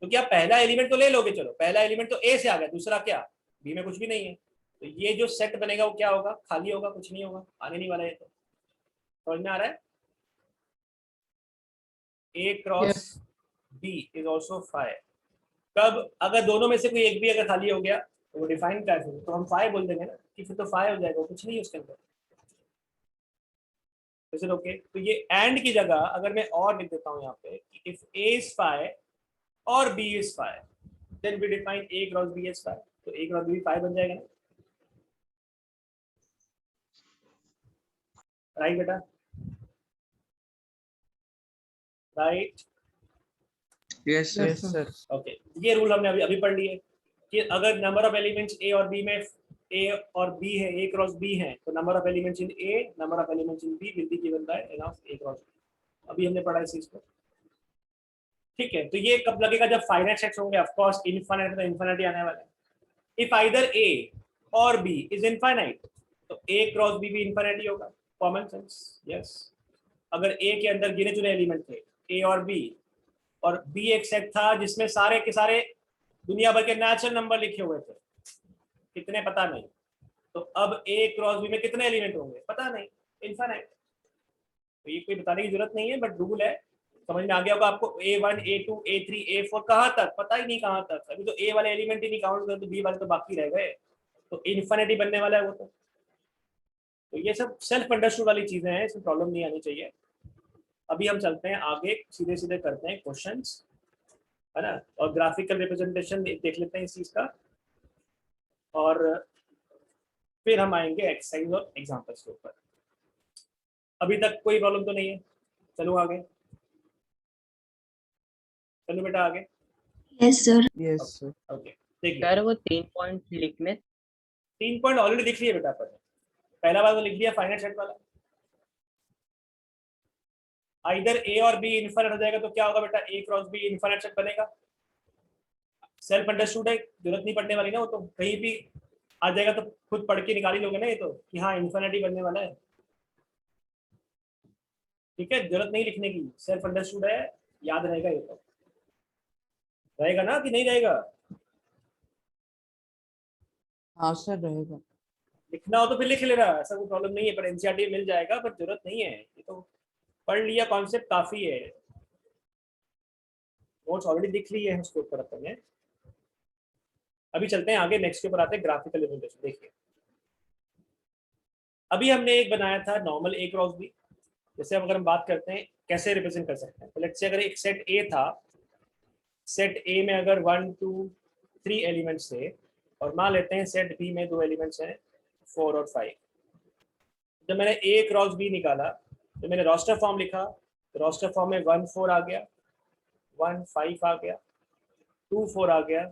तो क्या पहला एलिमेंट तो ले लोगे, चलो पहला एलिमेंट तो ए से आ गया, दूसरा क्या? बी में कुछ भी नहीं है, तो ये जो सेट बनेगा वो क्या होगा? खाली होगा, कुछ नहीं होगा, आने नहीं वाला है। तो समझ में आ रहा है? A cross B is also five. कब? अगर दोनों में से कोई एक भी अगर खाली हो गया तो वो डिफाइन कैसे? तो हम फाइव बोल देंगे ना, कि फिर तो फाइव हो जाएगा, कुछ नहीं है उसके अंदर। ओके, तो ये एंड की जगह अगर मैं और लिख देता हूँ यहाँ पे, इफ ए इज फाइव और B is five, then we define A cross B is five. तो ए क्रॉस बी फाइव बन जाएगा ना, राइट बेटा? Right? Yes, sir. Yes, sir. Okay, ये रूल हमने अभी अभी पढ़ लिए कि अगर नंबर ऑफ एलिमेंट्स ए और बी में ए और बी है, ए क्रॉस बी है, तो number of elements in A, number of elements in B will be given by n of A cross B. अभी हमने पढ़ा इस चीज को, ठीक है? तो ये कब लगेगा? जब फाइनाइट सेट्स होंगे। ऑफ कोर्स इनफाइनाइट तो इनफाइनाइट आने वाला है। इफ आइदर ए और बी इज इनफाइनाइट तो ए क्रॉस बी भी इनफाइनाइट ही होगा। Common sense, yes. अगर ए के अंदर गिने चुने एलिमेंट थे ए और बी एक सेट था जिसमें सारे के सारे दुनिया भर के नेचुरल नंबर लिखे हुए थे, कितने पता नहीं, तो अब ए क्रॉस बी में कितने एलिमेंट होंगे पता नहीं, इनफाइनाइट। तो ये कोई बताने की जरूरत नहीं है, बट रूल है, समझ में आ गया होगा आपको। A1 A2 A3 A4 कहाँ तक पता ही नहीं, कहाँ तक। अभी तो ए वाले एलिमेंट ही नहीं काउंट कर, तो बी वाले तो बाकी रह गए, तो इन्फिनिटी बनने वाला है वो। तो ये सब सेल्फ अंडरस्टूड वाली चीजें हैं, इसमें प्रॉब्लम नहीं आनी चाहिए। अभी हम चलते हैं आगे, सीधे सीधे करते हैं क्वेश्चंस, है ना, और ग्राफिकल रिप्रेजेंटेशन देख लेते हैं इस चीज का, और फिर हम आएंगे एक्सरसाइज और एग्जांपल्स के ऊपर। अभी तक कोई प्रॉब्लम तो नहीं है? चलो आगे, चलो बेटा आगे। Yes, sir. Yes, sir. Okay, देखिए सर वो 3 पॉइंट लिखने। 3 पॉइंट ऑलरेडी लिख लिए बेटा अपन ने। पहला बार तो लिख लिया फाइनाइट सेट वाला। आइदर ए और बी इनफाइनाइट हो जाएगा तो क्या होगा बेटा? ए क्रॉस बी इनफाइनाइट सेट बनेगा। सेल्फ अंडरस्टूड है, जरूरत नहीं पड़ने वाली ना, वो तो कहीं भी आ जाएगा, तो खुद पढ़ के निकाल ही लोगे ना ये तो, कि हाँ इन्फिनिटी बनने वाला है। ठीक है, जरूरत नहीं लिखने की, सेल्फ अंडरस्टूड है, याद रहेगा ये तो। रहेगा ना कि नहीं रहेगा? हाँ सर, रहेगा। लिखना हो तो फिर लिख लेना, ऐसा कोई प्रॉब्लम नहीं है, पर एनसीईआरटी मिल जाएगा, पर जरूरत नहीं है, ये तो पढ़ लिया कॉन्सेप्ट काफी है। नोट्स ऑलरेडी दिख ली है उसके ऊपर अपन ने। अभी चलते हैं आगे, नेक्स्ट के ऊपर आते हैं ग्राफिकल रिप्रेजेंटेशन। देखिए अभी हमने एक बनाया था नॉर्मल ए क्रॉस बी। जैसे अगर हम बात करते हैं कैसे रिप्रेजेंट कर सकते हैं, तो लेट्स से अगर एक सेट ए था, सेट ए में अगर 1 2 3 एलिमेंट्स थे, और मान लेते हैं सेट बी में 2 एलिमेंट्स हैं 4 और 5। जब मैंने ए क्रॉस बी निकाला तो मैंने रोस्टर फॉर्म लिखा, तो रोस्टर फॉर्म में 1 4 आ गया, 1 5 आ गया, 2 4 आ गया,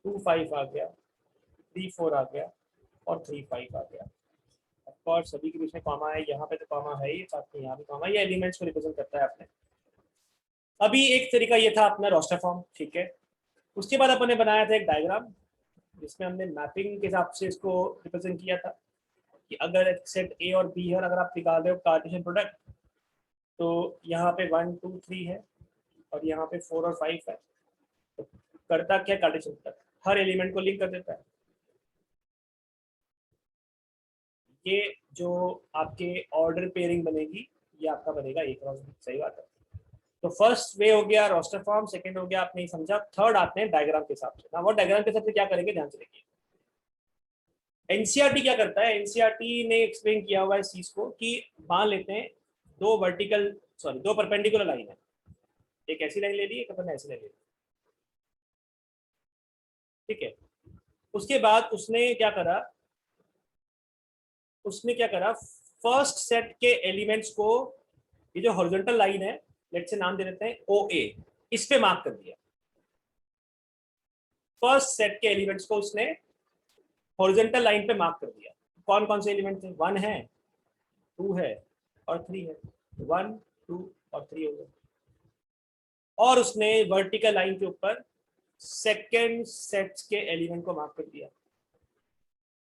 2 5 आ गया, 3 4 आ गया, और 3 5 आ गया। ऑफ कोर्स सभी के बीच में कॉमा है, यहाँ पे तो कॉमा है ही, साथ में यहाँ भी कॉमा, ये एलिमेंट्स को रिप्रेजेंट करता है आपने। अभी एक तरीका ये था अपना रोस्टर फॉर्म, ठीक है। उसके बाद अपन ने बनाया था एक डायग्राम जिसमें हमने मैपिंग के हिसाब से इसको रिप्रेजेंट किया था, कि अगर एक सेट ए और बी है और अगर आप निकाल रहे हो कार्टेशियन प्रोडक्ट, तो यहाँ पे 1 2 3 है और यहाँ पे 4 और 5 है, तो करता क्या कार्टेशियन प्रोडक्ट? हर एलिमेंट को लिंक कर देता है। ये जो आपके ऑर्डर पेयरिंग बनेगी, ये आपका बनेगा ए क्रॉस बी, सही बात है। तो फर्स्ट वे हो गया रोस्टर फॉर्म, सेकंड हो गया आपने ही समझा, थर्ड आते हैं डायग्राम के हिसाब से। ना वो डायग्राम के हिसाब से क्या करेंगे, ध्यान से देखिए। एनसीईआरटी क्या करता है, एनसीईआरटी ने एक्सप्लेन किया हुआ है इस चीज को, कि मान लेते हैं दो परपेंडिकुलर लाइन है, एक ऐसी लाइन ले ली, एक अपन ऐसी लाइन ले ली, ठीक है। उसके बाद उसने क्या करा, फर्स्ट सेट के एलिमेंट्स को, ये जो हॉरिजॉन्टल लाइन है, लेट्स से नाम दे देते हैं OA, इस पे मार्क कर दिया। फर्स्ट सेट के एलिमेंट्स को उसने हॉरिजॉन्टल लाइन पे मार्क कर दिया। कौन कौन से एलिमेंट थे? 1 है, 2 है और 3 है, 1 2 और 3 हो गए। और उसने वर्टिकल लाइन के ऊपर सेकेंड सेट्स के एलिमेंट को मार्क कर दिया।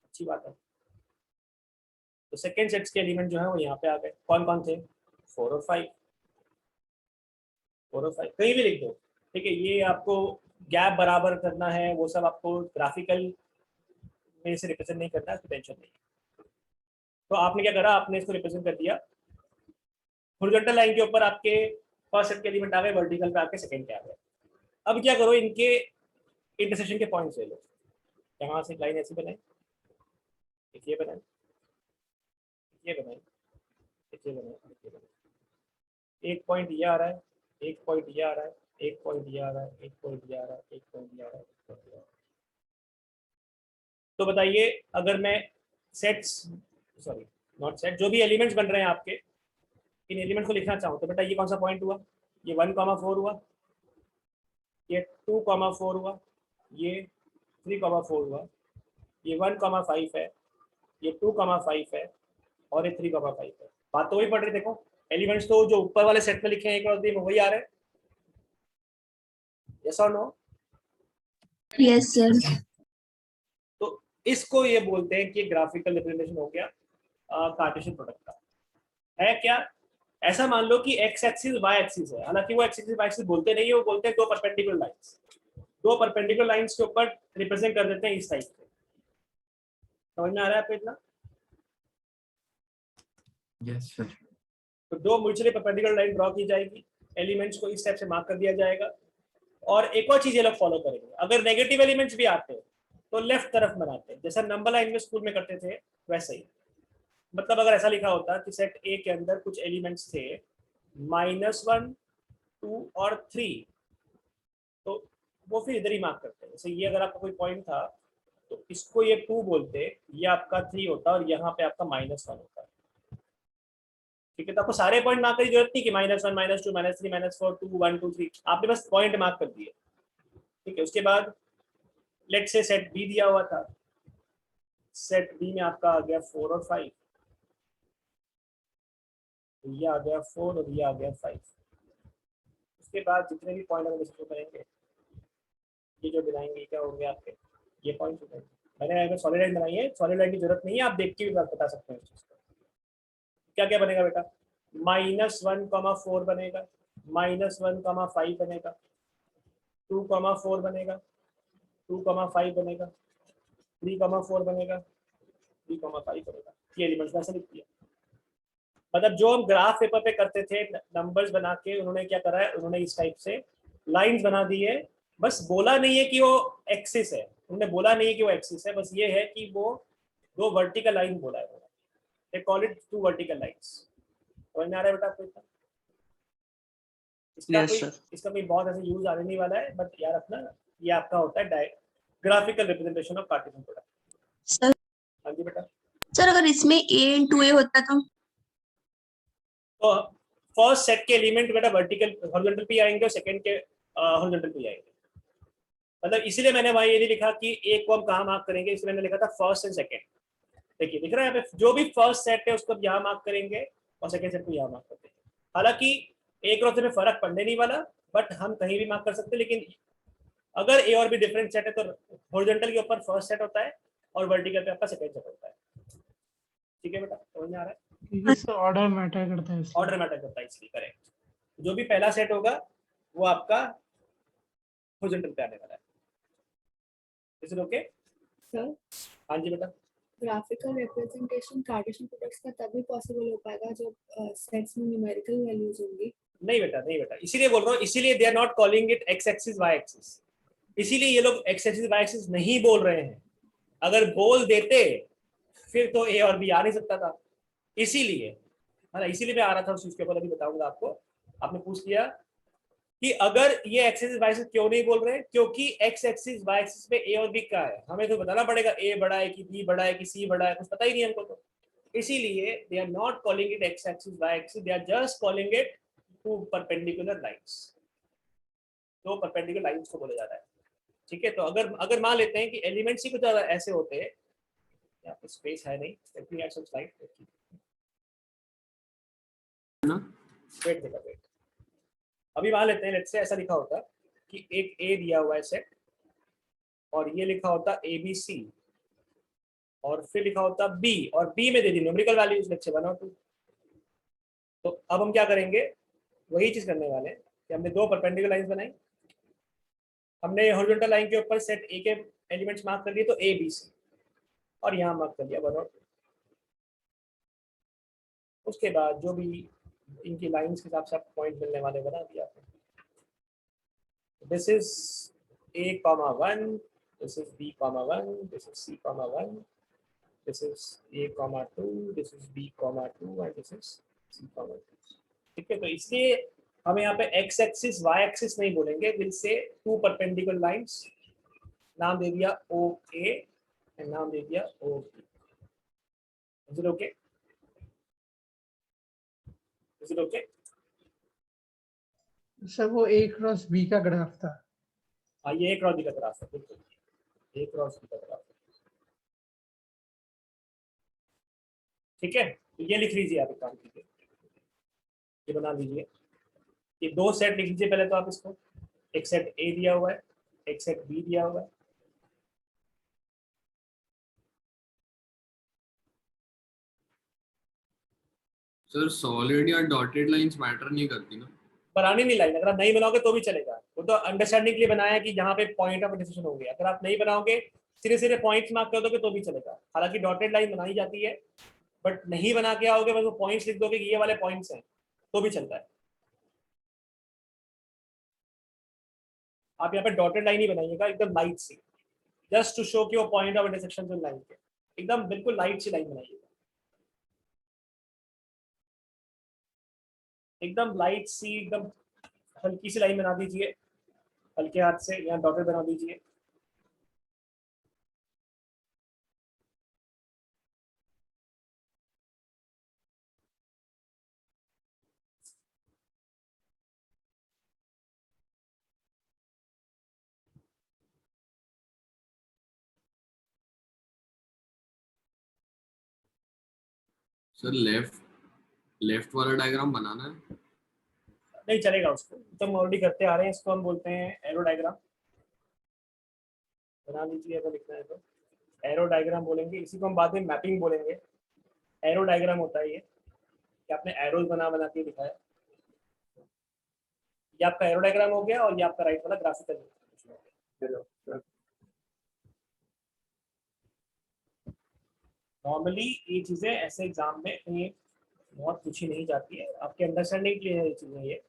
अच्छी बात है। तो सेकेंड सेट्स के एलिमेंट जो है वो यहाँ पे आ गए। कौन कौन थे? 4 और 5। 4 और 5 कहीं भी लिख दो, ठीक है। ये आपको गैप बराबर करना है, वो सब आपको ग्राफिकल में से रिप्रेजेंट नहीं करना है, तो टेंशन नहीं। तो आपने क्या करा, आपने इसको रिप्रेजेंट कर दिया। हॉरिजॉन्टल लाइन के ऊपर आपके फर्स्ट सेट के एलिमेंट आ गए, वर्टिकल पे आके सेकंड के आ गए। अब क्या करो, इनके इंटरसेक्शन के पॉइंट्स ले लो। यहाँ से लाइन ऐसी बनाई, एक ये बनाई, ये बनाई, एक ये बनाई, एक ये बनाई। एक पॉइंट ये आ रहा है, एक पॉइंट ये आ रहा है, एक पॉइंट ये आ रहा है, एक पॉइंट ये आ रहा है, एक पॉइंट ये आ रहा है, एक पॉइंट ये आ रहा है। तो बताइए, अगर मैं सेट्स, सॉरी नॉट सेट, जो भी एलिमेंट्स बन रहे हैं आपके, इन एलिमेंट्स को लिखना चाहूँ तो बेटा ये कौन सा पॉइंट हुआ? ये 1,4 हुआ, ये 2,4 हुआ, ये 3,4 हुआ, ये 1,5 है, ये 2,5 है और ये 3,5 है। बात तो वही पड़ रही। देखो एलिमेंट्स तो जो ऊपर वाले सेट में लिखे हैं एक और में वही आ रहे हैं। यस और नो? Yes sir. तो इसको ये बोलते हैं कि ग्राफिकल रिप्रेजेंटेशन हो गया कार्टेशियन प्रोडक्ट का। है क्या? ऐसा मान लो कि एक्स एक्सिस वाई एक्सिस है, हालांकि वो एक्स एक्सिस वाई एक्सिस बोलते नहीं है, वो बोलते हैं दो परपेंडिकुलर लाइंस। दो परपेंडिकुलर लाइंस के ऊपर रिप्रेजेंट कर देते हैं इस टाइप से। समझ में आ रहा है आपको इतना? Yes sir. तो दो म्यूचुअली परपेंडिकुलर लाइन ड्रॉ की जाएगी, एलिमेंट्स को इस टाइप से मार्क कर दिया जाएगा। और एक और चीज ये लोग फॉलो करेंगे, अगर नेगेटिव एलिमेंट्स भी आते हैं तो लेफ्ट तरफ बनाते हैं, जैसा नंबर लाइन में स्कूल में करते थे वैसे ही। मतलब अगर ऐसा लिखा होता कि सेट ए के अंदर कुछ एलिमेंट्स थे -1 2 और 3, तो वो फिर इधर ही मार्क करते हैं। जैसे ये अगर आपका कोई पॉइंट था तो इसको ये 2 बोलते, ये आपका 3 होता और यहाँ पे आपका -1 होता है। ठीक है, तो आपको सारे पॉइंट मार्क करने की जरूरत नहीं कि -1 -2 -3 -4 2 1 2 3, आपने बस पॉइंट मार्क कर दिए। ठीक है, उसके बाद लेट से सेट बी दिया हुआ था, सेट बी में आपका आ गया 4 और 5, ये आ गया 4 और ये आ गया 5। उसके बाद जितने भी पॉइंट हम इसको करेंगे, ये जो बनाएंगे क्या होंगे आपके, ये पॉइंट हो जाएंगे। मैंने अगर सॉलिड लाइन बनाई है, सॉलिड लाइन की जरूरत नहीं है, आप देख के भी बता सकते हैं इस चीज को। क्या क्या बनेगा बेटा? -1,4 बनेगा, -1,5 बनेगा, 2,4 बनेगा, 2,5 बनेगा, 3,4 बनेगा, 3,5 बनेगा। ये एलिमेंट्स ऐसे लिख दिया। मतलब जो हम ग्राफ पेपर पे करते थे नंबर्स बना के, उन्होंने क्या करा है, उन्होंने इस टाइप से लाइंस बना दी है। बस बोला नहीं है कि वो एक्सिस है, उन्होंने बोला नहीं है कि वो एक्सिस है, बस ये है कि वो दो वर्टिकल लाइन बोला है। They call it 2 vertical lines. समझ में आ रहा है बेटा आपको इतना? इसका Yes, कोई sir. इसका कोई बहुत ऐसे यूज आने नहीं वाला है, बट यार अपना ये आपका होता है graphical representation of Cartesian product. Sir हाँ जी बेटा। सर अगर इसमें A × A होता तो फर्स्ट सेट के एलिमेंट बेटा वर्टिकल हॉरिजॉन्टल पे आएंगे और सेकंड के हॉरिजॉन्टल पे आएंगे। मतलब इसीलिए मैंने वहां ये नहीं लिखा कि एक को हम कहाँ मार्क करेंगे, इसलिए मैंने लिखा था फर्स्ट एंड सेकंड। देखिए दिख रहा है यहाँ पे, जो भी फर्स्ट सेट है उसको यहाँ मार्क करेंगे और सेकंड सेट को यहाँ मार्क करते हैं। हालांकि एक और में फर्क पड़ने नहीं वाला, बट हम कहीं भी मार्क कर सकते हैं। लेकिन अगर ए और बी डिफरेंट सेट है तो हॉरिजॉन्टल के ऊपर फर्स्ट सेट होता है और वर्टिकल पे आपका सेकंड सेट होता है। ठीक है बेटा, समझ में आ रहा है? ऑर्डर मैटर करता है। ऑर्डर मैटर करता है इसलिए, करेक्ट। जो भी पहला सेट होगा वो आपका हॉरिजॉन्टल पे आने वाला है। Is it okay? सर हाँ जी बेटा। ग्राफिकल रिप्रेजेंटेशन कार्टेशियन प्रोडक्ट्स का तभी पॉसिबल हो पाएगा जब सेट्स में न्यूमेरिकल वैल्यूज होंगी। नहीं बेटा, नहीं बेटा, इसीलिए बोल रहा हूँ, इसीलिए they are not calling it X axis Y axis. इसीलिए ये लोग एक्स एक्सिस वाई एक्सिस नहीं बोल रहे हैं। अगर बोल देते फिर तो ए और बी आ नहीं सकता था। इसीलिए इसीलिए मैं आ रहा था उस चीज के ऊपर, अभी बताऊंगा आपको। आपने पूछ लिया कि अगर ये एक्स एक्सिस वाई एक्सिस क्यों नहीं बोल रहे हैं, क्योंकि एक्स एक्सिस वाई एक्सिस पे ए और बी का है, हमें तो बताना पड़ेगा ए बड़ा है कि बी बड़ा है कि सी बड़ा है, कुछ पता ही नहीं हमको। तो इसीलिए they are not calling it X axis Y axis, they are just calling it two perpendicular lines. दो परपेंडिकुलर लाइंस को बोला जा रहा है। ठीक है, तो अगर मान लेते हैं कि एलिमेंट्स ही कुछ ऐसे होते हैं, यहाँ पे स्पेस है नहीं, let me add some slide. ना? वेट देखा वेट, अभी मान लेते हैं, लेट्स से ऐसा लिखा होता कि एक ए दिया हुआ है सेट, और ये लिखा होता ए बी सी, और फिर लिखा होता बी, और बी में दे दी न्यूमेरिकल वैल्यूज लेट्स से 1 और 2। तो अब हम क्या करेंगे, वही चीज करने वाले हैं कि हमने दो परपेंडिकुलर लाइंस बनाई, हमने हॉरिजॉन्टल लाइन के ऊपर सेट ए के एलिमेंट्स मार्क कर दिए, तो ए बी सी, और यहाँ मार्क कर दिया 1 और 2। उसके बाद जो भी इनकी लाइंस के हिसाब से आपको पॉइंट मिलने वाले बना दिया आपने। This is a comma 1, this is b comma 1, this is c comma 1, this is a comma 2, this is b comma 2, and this is c comma 2। ठीक है, तो इसलिए हम यहाँ पे x एक्सिस y एक्सिस नहीं बोलेंगे, will say to perpendicular lines, नाम दे दिया ओ ए एंड नाम दे दिया O B. Is it okay? Is it okay? Sir वो ए क्रॉस बी का ग्राफ था। हाँ, ये एक क्रॉस बी का ग्राफ है, बिल्कुल एक क्रॉस बी का ग्राफ है। ठीक है, तो ये लिख लीजिए, आप एक काम कीजिए, ये बना लीजिए, ये दो सेट लिख लीजिए पहले तो आप इसको, एक सेट ए दिया हुआ है, एक सेट बी दिया हुआ है। सर सॉलिड या डॉटेड लाइंस मैटर नहीं करती ना? बनानी नहीं लाइन, अगर आप नहीं बनाओगे तो भी चलेगा, वो तो अंडरस्टैंडिंग के लिए बनाया है कि जहाँ पे पॉइंट ऑफ इंटरसेक्शन होंगे। अगर आप नहीं बनाओगे, सीधे सीधे पॉइंट्स मार्क कर दोगे तो भी चलेगा। हालांकि डॉटेड लाइन बनाई जाती है, बट नहीं बना के आओगे, बस वो पॉइंट्स लिख दोगे कि ये वाले पॉइंट्स हैं, तो भी चलता है। आप यहाँ पे डॉटेड लाइन ही बनाइएगा एकदम लाइट सी, जस्ट टू शो कि वो पॉइंट ऑफ इंटरसेक्शन जो लाइन के, एकदम बिल्कुल लाइट सी लाइन बनाइएगा, एकदम लाइट सी, एकदम हल्की सी लाइन बना दीजिए, हल्के हाथ से यहाँ डॉटेड बना दीजिए। सर लेफ्ट वाला डायग्राम बनाना है? नहीं चलेगा, उसको तो हम ऑलरेडी करते आ रहे हैं, इसको हम बोलते हैं एरो डायग्राम। बना लीजिए अगर लिखना है तो, एरो डायग्राम बोलेंगे, इसी को हम बाद में मैपिंग बोलेंगे। एरो डायग्राम होता है ये कि आपने एरोज बना बना के दिखाया। ये आपका एरो डायग्राम हो गया, और ये आपका राइट वाला ग्राफिकल। नॉर्मली ये चीज़ें ऐसे एग्जाम में कहीं बहुत पूछी नहीं जाती है, आपके अंडरस्टैंडिंग के लिए है ये चीज़ें, ये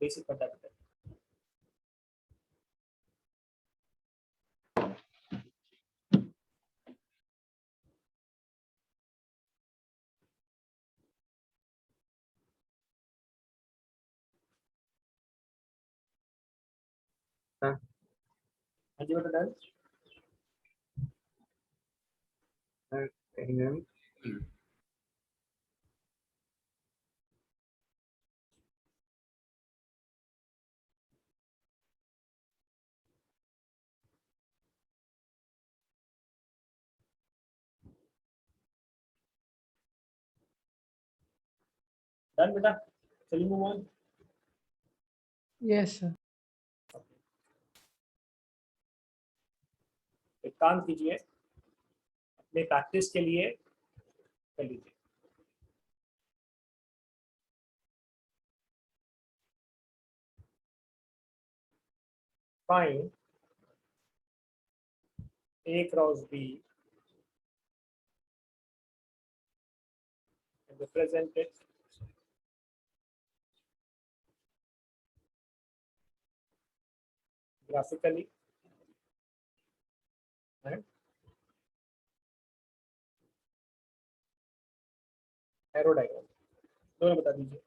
बेसिक पता है। हाँ जी बेटा, डन। डन बेटा, चलिए मूव ऑन। Yes sir. एक काम कीजिए, अपने प्रैक्टिस के लिए कर लीजिए। Find A cross B and represent it graphically and arrow diagram। दोनों बता दीजिए।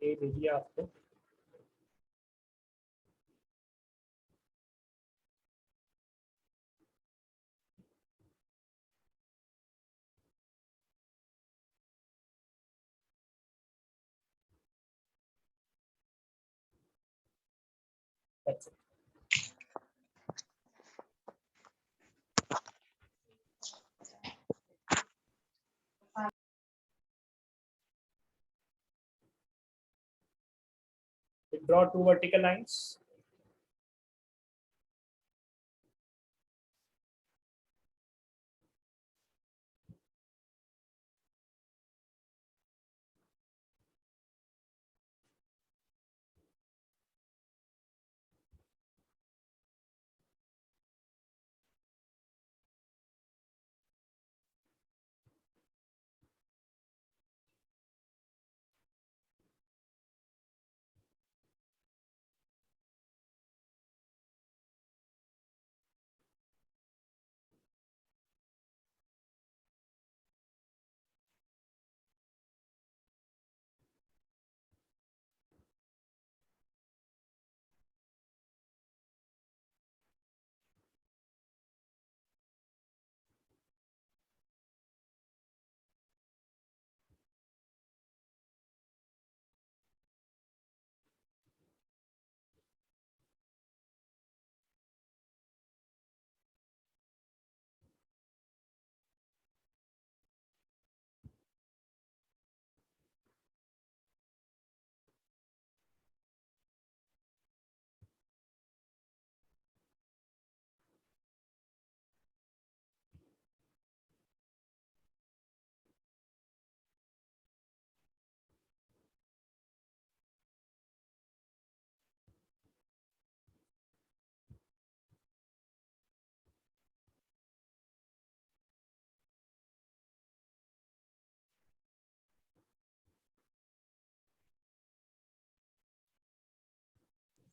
ए दे दिया आपको, that's it। draw two vertical lines.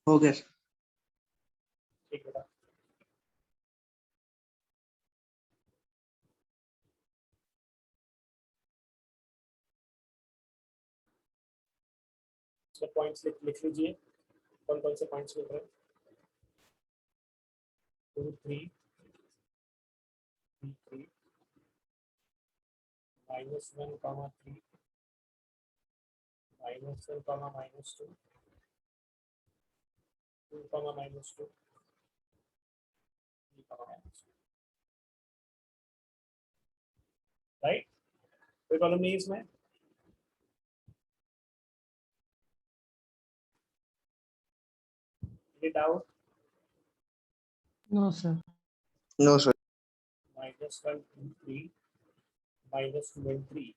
हो गया सर। ठीक बेटा। पॉइंट्स लिख लीजिए, कौन कौन से पॉइंट्स लिख रहे हैं। 2 3 3 -1, -3 -1, -2 2, -2 3, -2 राइट। कोई प्रॉब्लम नहीं है इसमें। Doubt? No, sir. No sir. -1 2 3 -2 and 3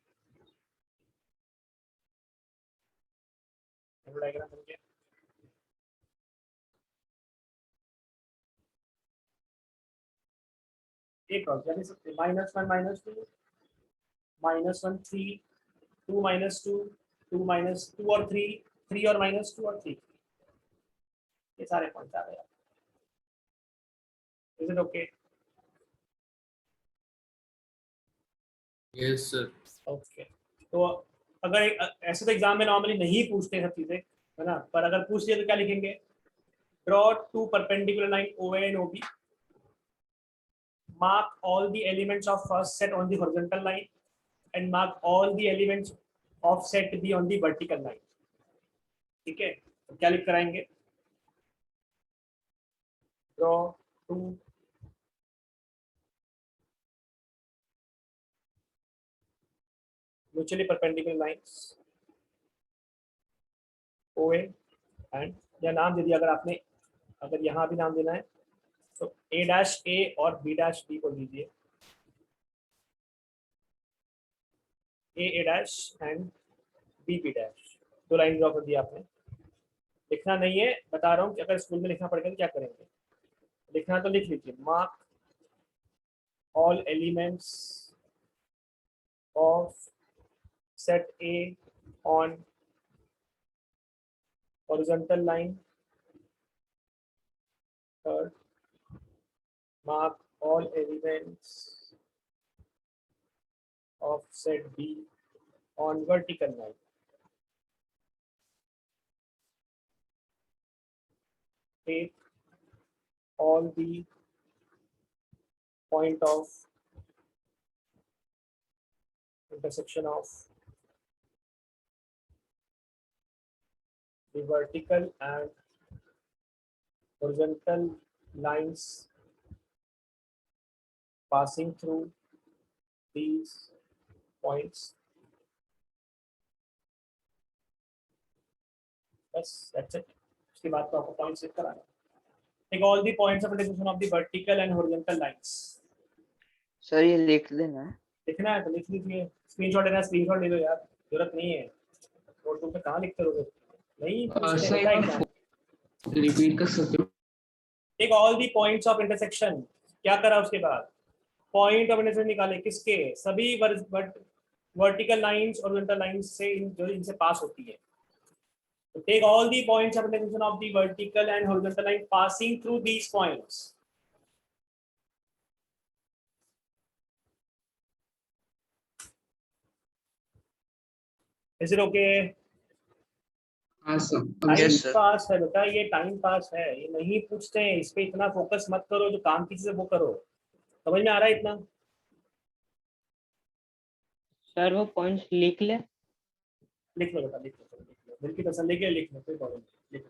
diagram बन गया। एक और क्या लिख सकते हैं, -1 -2 -1 3 2 -2 2 -2 और 3 3 और -2 और 3, ये सारे पॉइंट आ गए। Is it okay? Yes, sir. Okay. तो अगर ऐसे तो एग्जाम में नॉर्मली नहीं पूछते सब चीजें, है ना, पर अगर पूछ लिया तो क्या लिखेंगे? Draw two perpendicular line OA and OB, mark all the elements of first set on the horizontal line and mark all the elements of set B on the vertical line। ठीक है, तो क्या लिख कराएंगे? Draw two mutually perpendicular lines OA and, या नाम दे दिया अगर आपने, अगर यहाँ भी नाम देना है तो A' A और B' को लीजिए, A' एंड B' दो लाइन ड्रॉ कर दिया आपने। लिखना नहीं है, बता रहा हूँ कि अगर स्कूल में लिखना पड़ेगा तो क्या करेंगे। लिखना तो लिख लीजिए, mark all elements of set A on horizontal line, third, mark all elements of set B on vertical line, take all the point of intersection of the vertical and horizontal lines passing through these points. Yes, that's it. उसके बाद तो आपको पॉइंट्स लिख कर आना। Take all the points of intersection of the vertical and horizontal lines. Sir ये लिख देना है। लिखना है तो लिख लीजिए, स्क्रीनशॉट लेना है स्क्रीनशॉट ले लो यार, जरूरत नहीं है, नोटबुक पे कहाँ लिखते रहोगे, नहीं पूछते सर, होता है एग्जाम। रिपीट कर सकते हो? Take all the points of intersection, क्या करा उसके बाद, पॉइंट ऑफ इंटरसेक्शन निकाले, किसके, सभी वर्टिकल लाइंस और हॉरिजॉन्टल लाइंस से जो इनसे पास होती है। तो take all the points of intersection of the vertical and horizontal line passing through these points. Is it okay? हाँ सर। Time Yes, sir. पास है बेटा, ये टाइम पास है, ये नहीं पूछते हैं, इस पे इतना फोकस मत करो, जो काम की चीज है वो करो। समझ में आ रहा है इतना? सर वो पॉइंट्स लिख ले। लिख लो बेटा, लिख लो, लिख लो, दिल की तसल्ली के लिए लिख लो, कोई प्रॉब्लम नहीं, लिख लो।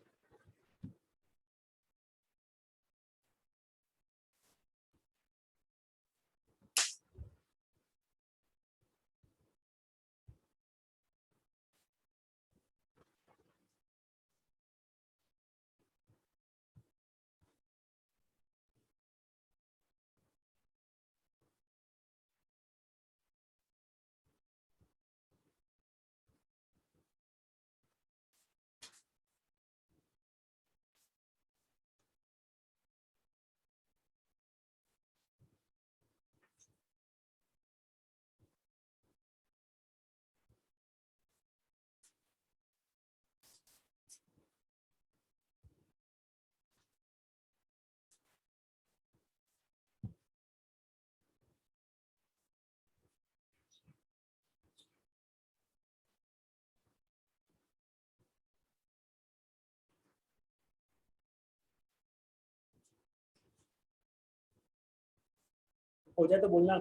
हो जाए तो बोलना।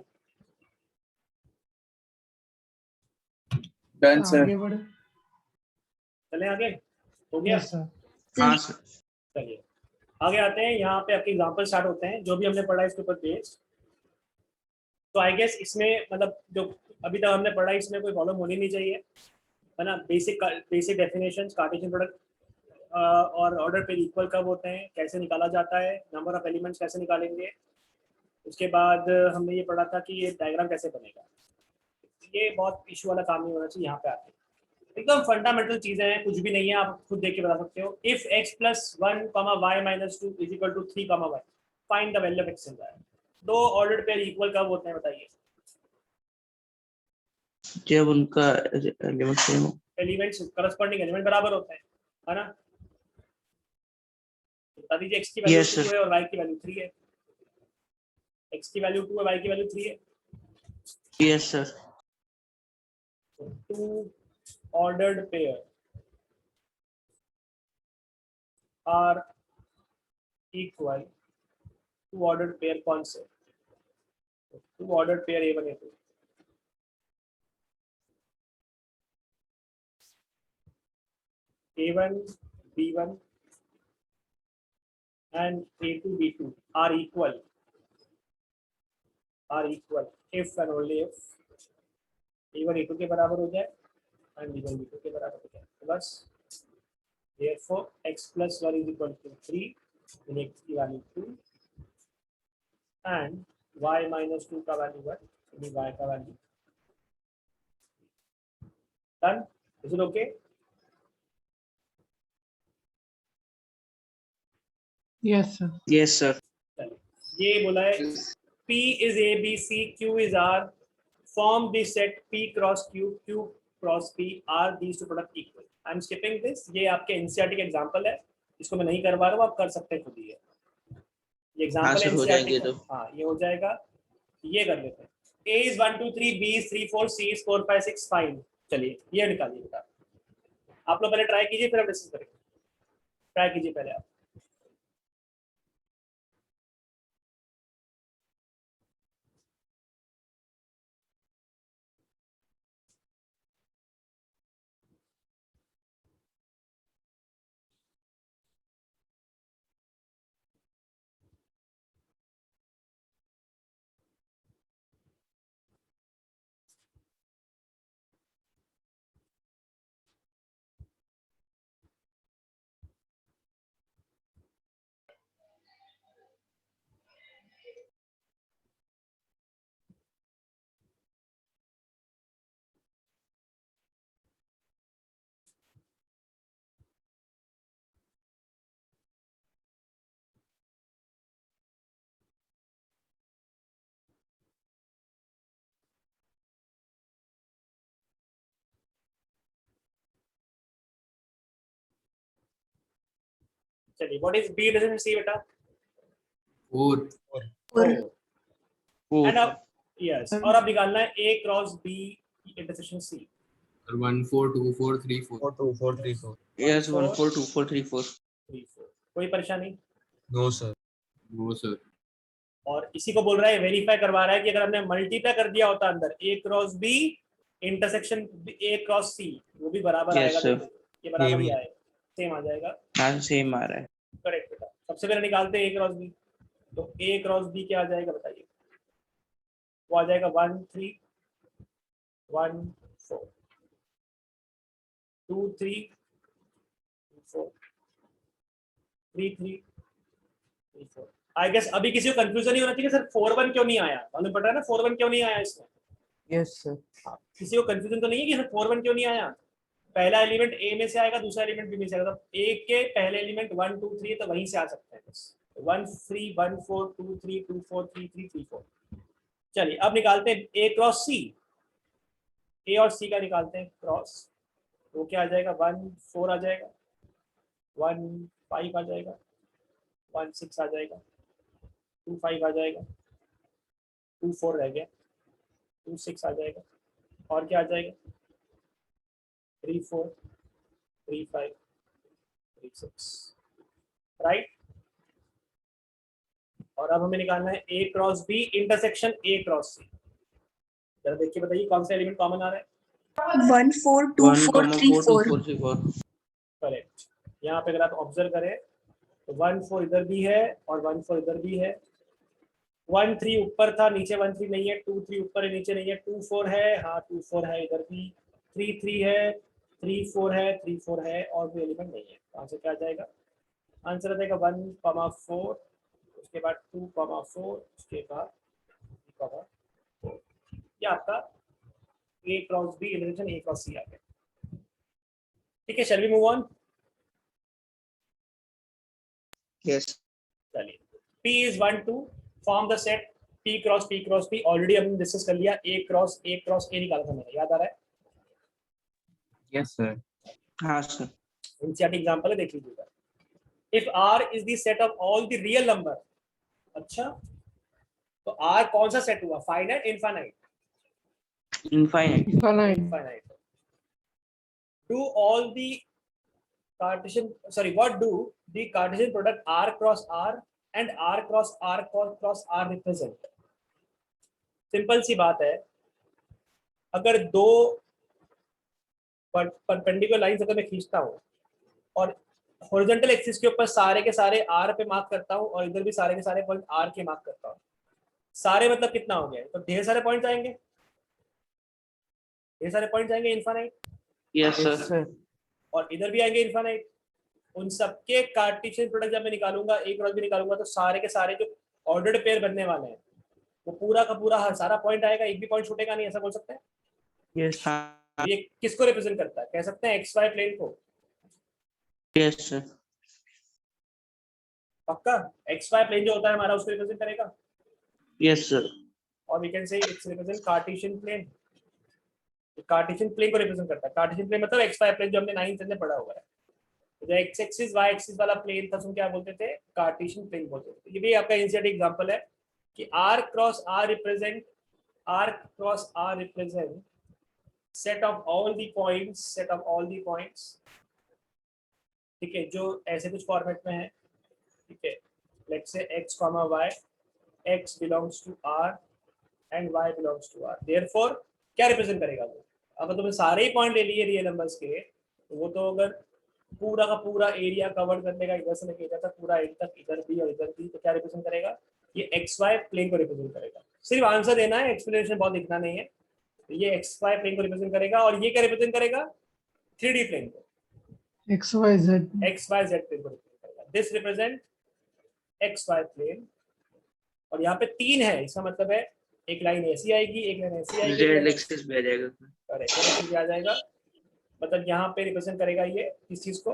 Done sir. आगे बढ़े। चले आगे, हो गया? Yes sir. हाँ सर। चलिए आगे आते हैं, यहाँ पे आपके एग्जाम्पल स्टार्ट होते हैं, जो भी हमने पढ़ा इसके ऊपर बेस्ड। तो आई गेस इसमें मतलब जो अभी तक हमने पढ़ा इसमें कोई प्रॉब्लम होनी नहीं चाहिए, है ना। Basic basic definition, Cartesian product और ऑर्डर पे इक्वल कब होते हैं, कैसे निकाला जाता है, नंबर ऑफ एलिमेंट्स कैसे निकालेंगे। उसके बाद हमने ये पढ़ा था कि ये डायग्राम कैसे बनेगा। ये बहुत इशू वाला काम नहीं होना चाहिए, यहाँ पे आते हैं एकदम फंडामेंटल चीजें हैं, कुछ भी नहीं है, आप खुद देख के बता सकते हो। If x plus 1 y minus 2 is equal to 3 y, find the value of x in that. दो ऑर्डर्ड पेयर इक्वल कब होते हैं बताइए? जब उनका एलिमेंट सेम हो। एलिमेंट्स करस्पॉन्डिंग एलिमेंट बराबर होते हैं, है ना। बता दीजिए x की वैल्यू Yes, sir. 2 है और y की वैल्यू 3 है। x की वैल्यू 2 है, y की वैल्यू 3 है। Yes sir. Two ordered pair are equal, two ordered pair कौन से? two ordered pair A1 A2, A1 B1 and A2 B2 are equal if and only if A1 A2 के बराबर हो जाए and B1 B2 के बराबर हो जाए, तो बस। therefore x plus 1 is equal to 3 in x की वैल्यू 2 and y minus 2 का वैल्यू 1 in y का value. Done? Is it okay? Yes sir. Yes sir. ये बोला है P is A, B, C, Q is R. Form the set P cross Q, Q cross P, are these two product equal? I'm skipping this. ये आपके NCERT के एग्जाम्पल है, इसको मैं नहीं करवा रहा हूँ, आप कर सकते हैं खुद ही है। ये एग्जाम्पल हाँ, है सर, हो NCERT जाएंगे का। तो। हाँ ये हो जाएगा, ये कर लेते हैं। A is 1 2 3, B is 3 4, C is 4 5 6 fine. चलिए ये निकालिए बेटा, आप लोग पहले ट्राई कीजिए फिर हम डिस्कस करेंगे। ट्राई कीजिए पहले आप। चलिए what is B intersection C बेटा? 4 4 एंड अब यस, और अब निकालना है A cross B intersection C. 1 4 2 4 3 4 4 2 4 3 4. Yes, 1 4 2 4 3 4. 3 4, कोई परेशानी? No sir. No sir. और इसी को बोल रहा है, वेरीफाई करवा रहा है कि अगर हमने मल्टीप्लाई कर दिया होता अंदर A cross B intersection A cross C, वो भी बराबर Yes, आएगा। sir. देखो, ये बराबर ही Same. आएगा, सेम आ जाएगा। हाँ सेम आ रहा है। करेक्ट बेटा। सबसे पहले निकालते हैं ए क्रॉस बी, तो ए क्रॉस बी क्या आ जाएगा बताइए? वो आ जाएगा 1 3 1 4 2 3 4 3 3 3 4। आई गेस अभी किसी को कंफ्यूजन नहीं होना चाहिए सर 4 1 क्यों नहीं आया, मालूम पड़ रहा है ना 4 1 क्यों नहीं आया इसमें? Yes sir. हाँ, किसी को कंफ्यूजन तो नहीं है कि सर 4 1 क्यों नहीं आया? पहला एलिमेंट ए में से आएगा, दूसरा एलिमेंट बी में से आएगा, तो ए के पहले एलिमेंट 1 2 3 तो वहीं से आ सकते हैं बस। 1 3 1 4 2 3 2 4 3 3 3 4। चलिए अब निकालते हैं ए क्रॉस सी। ए और सी का निकालते हैं क्रॉस, वो क्या आ जाएगा? 1 4 आ जाएगा, 1 5 आ जाएगा, 1 6 आ जाएगा, 2 5 आ जाएगा, 2 4 रह गया, 2 6 आ जाएगा, और क्या आ जाएगा? 3 4 3 5 3 6, राइट। और अब हमें निकालना है A cross B intersection A cross C. जरा देखिए बताइए कौन सा एलिमेंट कॉमन आ रहा है? 1 4 2 1 4 3 4 2 4 4 3 4. करेक्ट। यहाँ पे अगर आप ऑब्जर्व करें तो 1 4 इधर भी है और 1 4 इधर भी है। 1 3 ऊपर था, नीचे 1 3 नहीं है, 2 3 ऊपर है, नीचे नहीं है, 2 4 है, हाँ 2 4 है इधर भी, 3 3 है, 3 4 है, 3 4 है, और कोई एलिमेंट नहीं है। तो आंसर क्या आ जाएगा? आंसर आ जाएगा 1 4, उसके बाद 2 4, उसके बाद 4। ये आपका A cross B intersection A cross C आ गया। ठीक है, shall we move on? Yes. चलिए, P is 1 2, form the set P cross P, already हमने डिस्कस कर लिया। A क्रॉस A निकाला था मैंने, याद आ रहा है? Yes sir. हाँ सर। एनसीईआरटी एग्जांपल है, देख लीजिएगा। If R is the set of all the real number, अच्छा तो R कौन सा सेट हुआ? Finite infinite? Infinite. Infinite. Infinite. Do all the Cartesian, sorry, what do the Cartesian product R cross R and R cross R cross R represent? Simple सी बात है, अगर दो परपेंडिकुलर लाइंस अगर मैं खींचता हूँ और हॉरिजॉन्टल एक्सिस के ऊपर सारे के सारे R पे मार्क करता हूँ और इधर भी सारे के सारे पॉइंट R के मार्क करता हूँ, सारे मतलब कितना हो गया? तो ढेर सारे पॉइंट आएंगे, ढेर सारे पॉइंट आएंगे infinite, Yes sir. Yes sir. और इधर भी आएंगे इनफाइनाइट। उन सबके कार्टेशियन प्रोडक्ट जब मैं निकालूंगा, एक क्रॉस भी निकालूंगा, तो सारे के सारे जो ऑर्डर्ड पेयर बनने वाले हैं वो पूरा का पूरा हर सारा पॉइंट आएगा, एक भी पॉइंट छूटेगा नहीं, ऐसा बोल सकते हैं? Yes. हाँ. ये किसको रिप्रेजेंट करता है? कह सकते हैं एक्स वाई प्लेन को। Yes sir. पक्का एक्स वाई प्लेन जो होता है हमारा उसको रिप्रेजेंट करेगा, Yes sir. और we can say it's represent Cartesian plane. Cartesian plane को रिप्रेजेंट करता है। कार्टेशियन प्लेन मतलब एक्स वाई प्लेन जो हमने 9th में पढ़ा हुआ है। जो एक्स एक्सिस वाई एक्सिस वाला प्लेन था उसको क्या बोलते थे? कार्टेशियन प्लेन बोलते थे। ये भी आपका एनसीईआरटी एग्जांपल है कि R cross R represent set of all the points, ठीक है, जो ऐसे कुछ फॉर्मेट में है, ठीक है। Let's say x, y, x belongs to R and y belongs to R। Therefore क्या रिप्रेजेंट करेगा वो? अगर तुमने सारे ही पॉइंट ले लिए रियल नंबर्स के, तो वो तो अगर पूरा का पूरा एरिया कवर कर लेगा इधर से लेके इधर तक, पूरा एंड तक, इधर भी और इधर भी, तो क्या रिप्रेजेंट करेगा? ये एक्स वाई प्लेन को रिप्रेजेंट करेगा। सिर्फ आंसर देना है, एक्सप्लेनेशन बहुत लिखना नहीं है। तो ये एक्स वाई प्लेन को रिप्रेजेंट करेगा, और ये क्या रिप्रेजेंट करेगा? 3D प्लेन को, X, Y, Z. X Y Z plane को रिप्रेजेंट करेगा। This represent X Y plane, और यहाँ पे 3 है, इसका मतलब है एक लाइन ऐसी आएगी, एक लाइन ऐसी आएगी, Z एक्सिस पे आ जाएगा। करेक्ट आ जाएगा। मतलब यहाँ पे रिप्रेजेंट करेगा ये किस चीज को?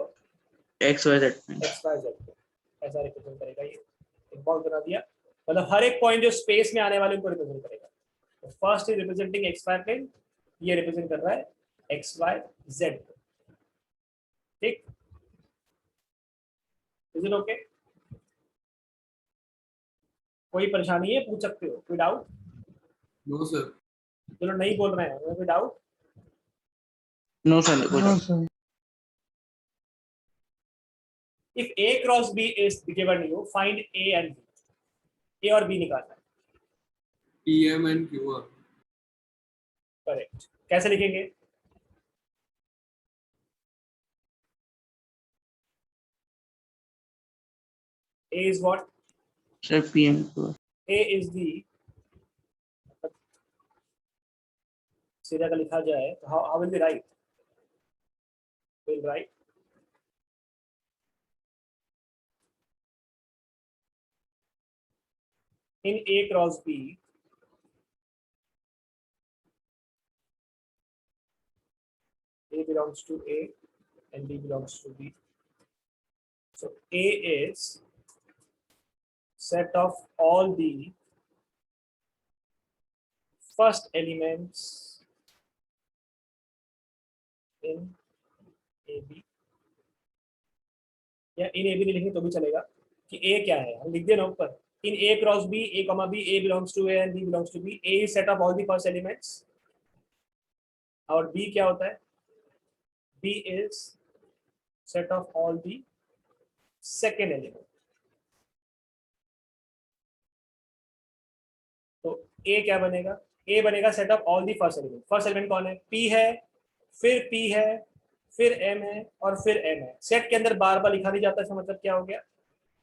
X Y Z. X Y Z को ऐसा रिप्रेजेंट करेगा। ये एक बॉक्स बना दिया, मतलब हर एक पॉइंट जो स्पेस में आने वाले उनको रिप्रेजेंट करेगा। तो first is representing X Y plane, ये रिप्रेजेंट कर रहा है एक्स वाई जेड को, ठीक। Is it okay? कोई परेशानी है, पूछ सकते हो, कोई डाउट? No sir. चलो नहीं बोल रहे हैं, कोई doubt? No sir, No, sir. If A cross B is given you, find A and B. A और B निकालना है. PM and QR. करेक्ट. कैसे लिखेंगे? A is what? Sir PM A is the सीधा का लिखा जाए तो how will we write? We'll write in A cross B, A belongs to A and B belongs to B. So A is set of all the first elements in AB. या इन ए बी नहीं लिखेंगे तो भी चलेगा कि ए क्या है, हम लिख देना ऊपर इन A cross B, A comma B, A belongs to A and B belongs to B. A is set of all the first elements और बी क्या होता है? B is set of all the second element. तो ए क्या बनेगा? ए बनेगा set of all the first element. First element कौन है? पी है, फिर पी है, फिर एम है और फिर एम है. सेट के अंदर बार बार लिखा नहीं जाता, इसका मतलब क्या हो गया?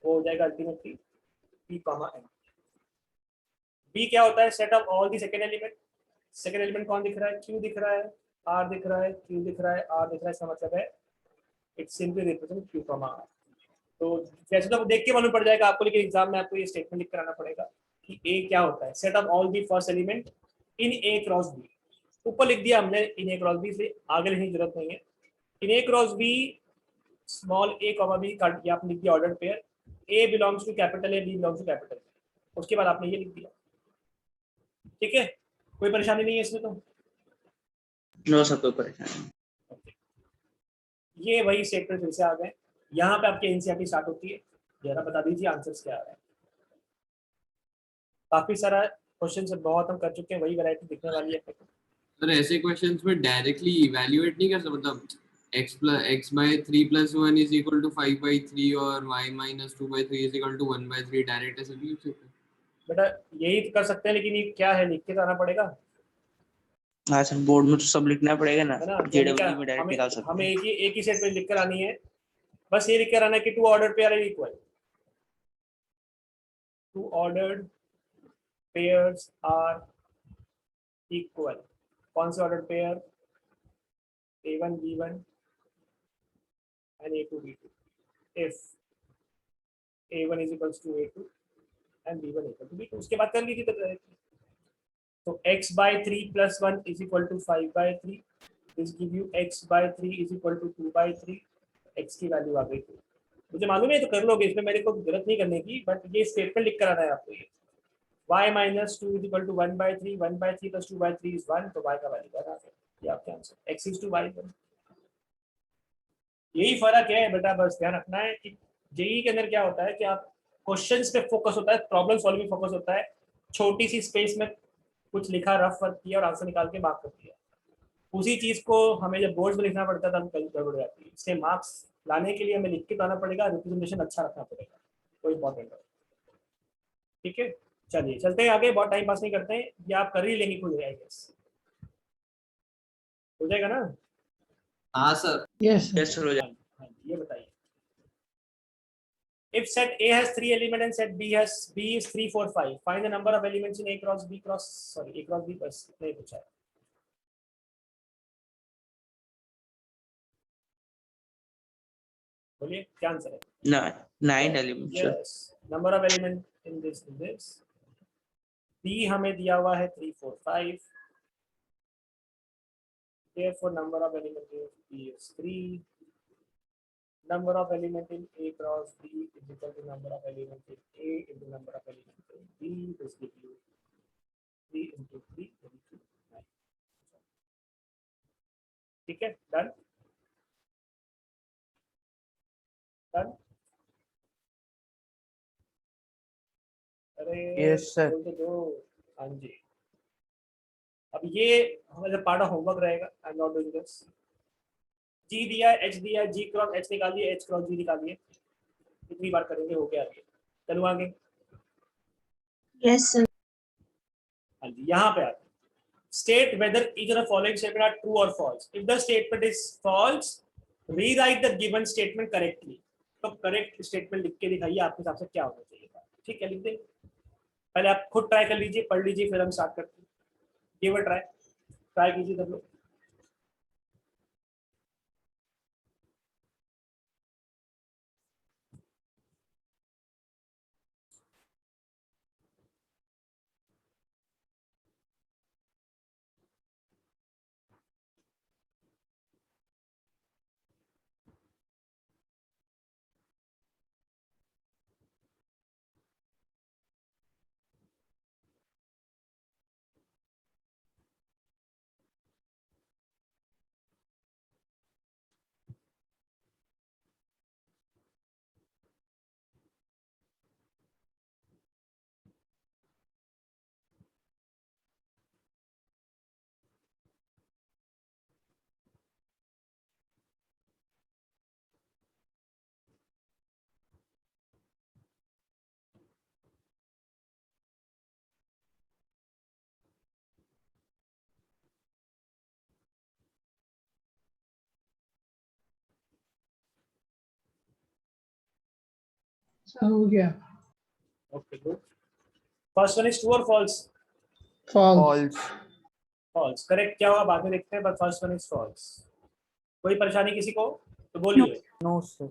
वो हो जाएगा ultimately P comma M. B क्या होता है? Set of all the second element. Second element कौन दिख रहा है? क्यू दिख रहा है, आर दिख रहा है, क्यू दिख रहा है, आर दिख रहा है. इसका मतलब है it simply represent Q comma R. तो जैसे तो देख के मालूम पड़ जाएगा आपको, लेकिन एग्जाम में आपको ये स्टेटमेंट लिख कर आना पड़ेगा कि ए क्या होता है? Set of all the first element in A cross B. ऊपर लिख दिया हमने इन ए क्रॉस बी, से आगे लिखने की जरूरत नहीं है. In A cross B small A comma B का आपने लिख दिया order pair. A belongs to capital A, B belongs to capital. उसके बाद आपने ये लिख दिया. ठीक है, कोई परेशानी नहीं है इसमें तो? नो सर, कोई परेशानी नहीं. ये वही स्टेटमेंट फिर से आ गए. यहाँ पे आपकी एनसीईआरटी स्टार्ट होती है. जरा बता दीजिए आंसर्स क्या आ रहे हैं. काफी सारा क्वेश्चन से बहुत हम कर चुके हैं, वही वैरायटी दिखने वाली है. सर ऐसे क्वेश्चंस में डायरेक्टली इवैल्यूएट नहीं कर सकते, मतलब x by 3 plus 1 is equal to 5 by 3 और y minus 2 by 3 is equal to 1 by 3 direct ऐसे भी लिख सकते हैं. बेटा यही कर सकते हैं, लेकिन ये क्या है, लिख के तो आना पड़ेगा. हाँ सर, बोर्ड में तो सब लिखना पड़ेगा ना. है ना? जेडब्ल्यू में डायरेक्ट निकाल सकते हमें हैं. एक ही सेट में लिख कर आनी है. बस ये लिख कर आना है कि two order pair are equal. Two ordered pairs are equal. कौन से order pair? A1 B1 and A2 B2. If A1 is equals to A2 and B1 equal to B2, उसके बाद कर लीजिए. तो x by 3 plus 1 is equal to 5 by 3. This give you x by 3 is equal to 2 by 3. x की वैल्यू आ गई. मुझे मालूम है तो कर लोगे, इसमें मेरे को जरूरत नहीं करने की, बट ये स्टेटमेंट लिख कर आना है आपको. ये y minus 2 is equal to 1 by 3. 1 by 3 plus 2 by 3 is 1. तो y का वैल्यू बना है. ये आपका answer. x is to y. यही फर्क है बेटा, बस ध्यान रखना है कि जेई के अंदर क्या होता है कि आप क्वेश्चंस पे फोकस होता है, प्रॉब्लम सॉल्विंग फोकस होता है. छोटी सी स्पेस में कुछ लिखा, रफ वर्क किया और आंसर निकाल के मार्क कर दिया. उसी चीज को हमें जब बोर्ड में लिखना पड़ता था, हम कहीं गड़बड़ जाती है. इससे मार्क्स लाने के लिए हमें लिख के आना पड़ेगा, रिप्रेजेंटेशन अच्छा रखना पड़ेगा. वो इंपॉर्टेंट है. ठीक है, चलिए चलते हैं आगे, बहुत टाइम पास नहीं करते हैं. ये आप कर ही लेंगे खुद, आई गेस हो जाएगा ना? हाँ sir. Yes, sir. Yes sir, हो जाए. हाँ, ये बताइए. If set A has 3 elements and set B is 3, 4, 5, find the number of elements in A cross B बस नहीं पूछा है. बोलिए क्या आंसर है? 9 elements sir. Yes, number of element in this. B हमें दिया हुआ है 3, 4, 5. Therefore, number of elements in B is 3. Number of elements in A cross B is equal to number of elements in A into number of elements in B. This gives you 3 into 3 into 9. ठीक है, डन. अरे Yes, sir. बोल तो दो। हाँ जी। अब ये हमारा पार्ट ऑफ होमवर्क रहेगा। I am not doing this. G दिया है, एच दिया है, जी क्रॉस एच निकालिए, एच क्रॉस जी निकालिए। कितनी बार करेंगे, हो गया आगे। चलो आगे। Yes, sir. हाँ जी, यहाँ पे आते हैं। State whether each of the following statement are true or false. If the statement is false, rewrite the given statement correctly. तो करेक्ट स्टेटमेंट लिख के दिखाइए आपके हिसाब से क्या होना चाहिए था। ठीक है, लिख दें। पहले आप खुद ट्राई कर लीजिए, पढ़ लीजिए, फिर हम स्टार्ट करते हैं। गिव अ ट्राई, ट्राई कीजिए सब लोग। सर हो गया। Okay good. First one is true और false? False. False. False correct. क्या हुआ बाद में देखते हैं, but first one is false. कोई परेशानी किसी को तो बोलिए। No, sir.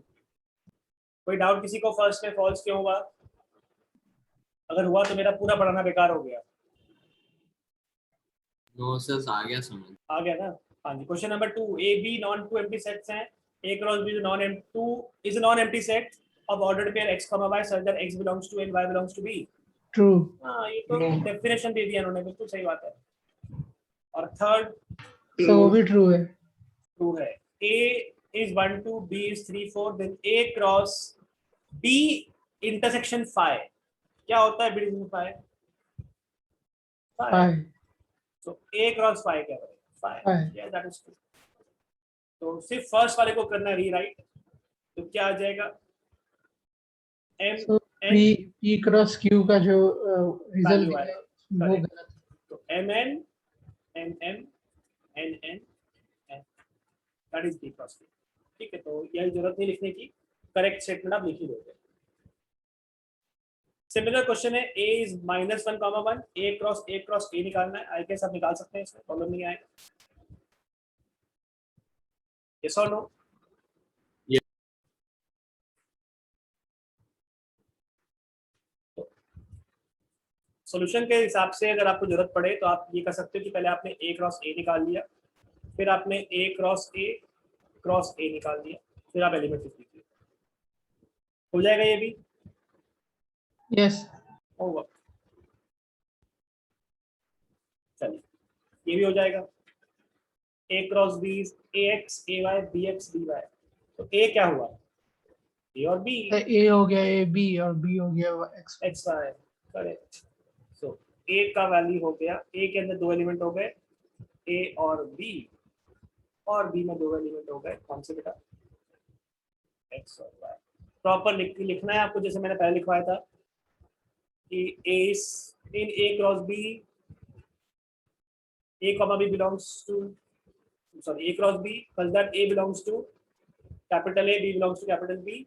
कोई डाउट किसी को फर्स्ट में फॉल्स क्यों हुआ? अगर हुआ तो मेरा पूरा पढ़ाना बेकार हो गया। नो सर, आ गया समझ। आ गया ना? हाँ जी। Question number 2, A B non two empty sets हैं। A cross B non empty is non empty set of ordered pair x, y such that x belongs to and y belongs to b. True. हाँ, ये तो डेफिनेशन दे दिया उन्होंने, बिल्कुल सही बात है। और थर्ड सर वो भी ट्रू है। ट्रू है। a is 1 2, b is 3 4, then a cross b intersection phi। क्या होता है b intersection phi? फाइव। तो a cross phi क्या है? phi। Phi. Yeah, that is true। तो सिर्फ फर्स्ट वाले को करना है रीराइट। तो क्या आ जाएगा? m सो n पी क्रॉस क्यू का जो रिजल्ट Value है आएगा। वो Correct। गलत है। तो mn mm nn that is b cross q। ठीक है, तो यह जरूरत नहीं लिखने की, करेक्ट स्टेटमेंट आप लिख ही दोगे। सिमिलर क्वेश्चन है, a is -1 1, a cross a निकालना है। आई गेस आप निकाल सकते हैं, इसमें प्रॉब्लम नहीं आएगा। यस और नो? सॉल्यूशन के हिसाब से अगर आपको जरूरत पड़े तो आप ये कर सकते हो कि पहले आपने a क्रॉस a निकाल लिया, फिर आपने a क्रॉस a निकाल लिया, फिर आप एलिमेंट लिख लीजिए। हो जाएगा ये भी? यस। होगा। चलिए, ये भी हो जाएगा। a cross b ax ay bx by। तो a क्या हुआ? a और b। ए हो गया ए बी और बी हो गया x. x y correct. So a का वैल्यू हो गया, a के अंदर दो एलिमेंट हो गए, a और b, और b में दो एलिमेंट हो गए, कौन से बेटा? x और y। प्रॉपर लिखना है आपको, जैसे मैंने पहले लिखवाया था कि a in a cross b, a comma b belongs to, sorry, a cross b such that a belongs to capital A, b belongs to capital B.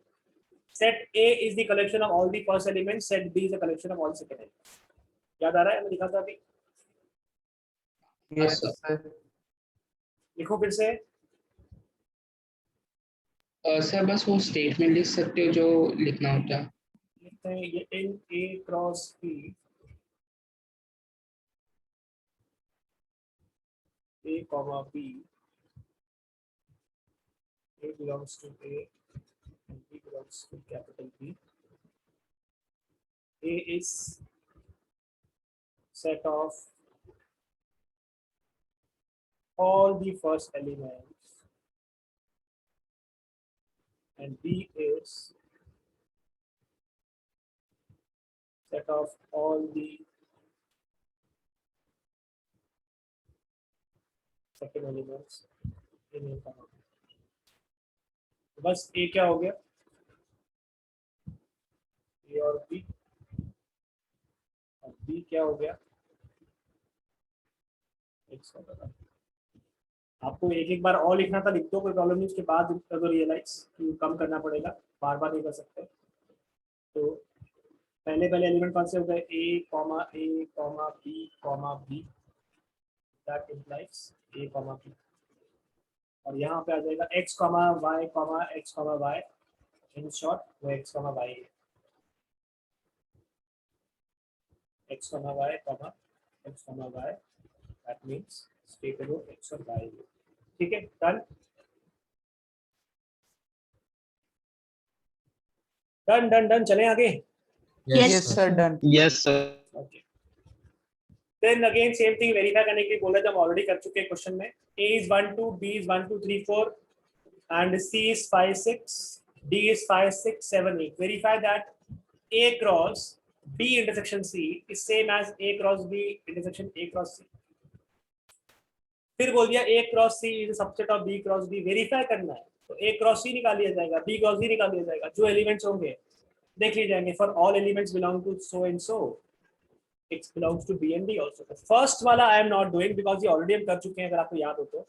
Set A is the collection of all the first elements, set B is the collection of all second elements. याद आ रहा है? मैं लिखा था अभी। Yes, sir. लिखो फिर से। सर बस वो स्टेटमेंट लिख सकते हो जो लिखना होता है। लिखते हैं ये इन A cross B, A comma B, A belongs to A and B belongs to capital B. A is set of all the first elements and B is set of all the second elements in A comma B. बस A क्या हो गया, A और B, और B क्या हो गया, X वगैरह। आपको एक एक बार और लिखना था, लिख दो, कोई प्रॉब्लम नहीं, उसके बाद कर दो रियलाइज कि कम करना पड़ेगा, बार बार नहीं कर सकते। तो पहले एलिमेंट कौन से हो गए, A, B, that implies A, B, और यहाँ पे आ जाएगा X, Y, इन शॉर्ट वो X, Y है, X, Y, that means state वो X और Y है। ठीक है, डन डन डन डन, चलें आगे। Yes, Yes, sir, done. Yes, sir. Okay, then again same thing verify करने के लिए बोला था, हम ऑलरेडी कर चुके हैं क्वेश्चन में। A is 1 2, B is 1 2 3 4 and C is 5 6, D is 5 6 7 8. Verify that A cross B intersection C is same as A cross B intersection A cross C. फिर बोल दिया A cross C is a subset of B cross B. Verify करना है तो A cross C निकाल लिया जाएगा, B cross B निकाल लिया जाएगा, जो एलिमेंट्स होंगे देख लिए जाएंगे। For all elements belong to so and so, X belongs to B and D also. First वाला I am not doing because ये ऑलरेडी हम कर चुके हैं, अगर आपको याद हो तो।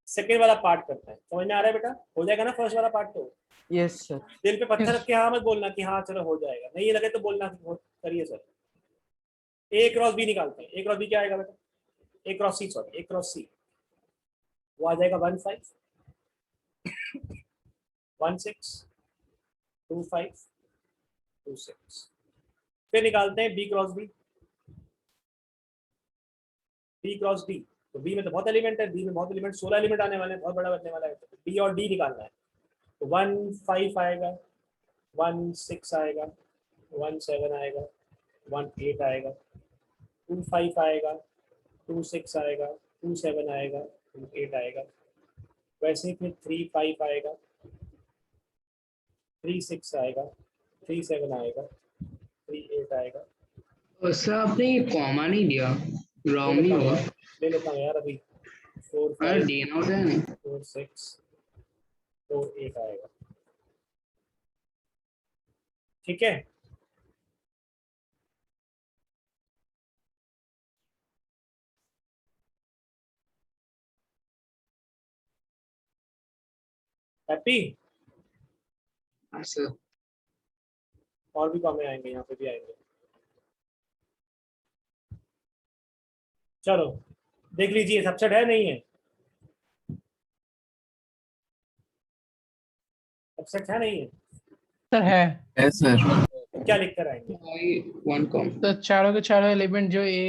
सेकेंड वाला पार्ट करते हैं, समझ में आ रहा है बेटा, हो जाएगा ना फर्स्ट वाला पार्ट। तो Yes, sir. दिल पे पत्थर Yes. रख के हाँ मत बोलना कि हाँ चलो हो जाएगा, नहीं ये लगे तो बोलना करिए सर। A क्रॉस B निकालते हैं, A क्रॉस B क्या आएगा बेटा, A cross C, sorry A cross C, वो आ जाएगा 1 5 1 6 2 5 2 6। फिर निकालते हैं B cross B, B cross D, तो B में तो बहुत एलिमेंट है, B में बहुत एलिमेंट, 16 एलिमेंट आने वाले हैं, बहुत बड़ा बनने वाला है। तो B और D निकालना है, तो 1 5 आएगा, 1 6 आएगा, 1 7 आएगा, 1 8 आएगा, 2 5 आएगा, 2 6 आएगा, 2 7 आएगा, 2 8 आएगा। वैसे ही फिर 3 5 आएगा, 3 6 आएगा, 3 7 आएगा, 3 8 आएगा। सर आपने ये कॉमा नहीं दिया, रॉन्ग नहीं हुआ। ले लेता हूँ यार अभी, 4 अरे 5 देना होता है नहीं। 4 6 4 8 आएगा। ठीक है, हैप्पी। हाँ सर। और भी कॉमे आएंगे, यहाँ पे भी आएंगे। चलो देख लीजिए, सबसेट है नहीं है, सबसेट है नहीं है, सर है। Yes, sir. क्या लिख कर आएंगे। One com. तो चारों के चारों एलिमेंट जो A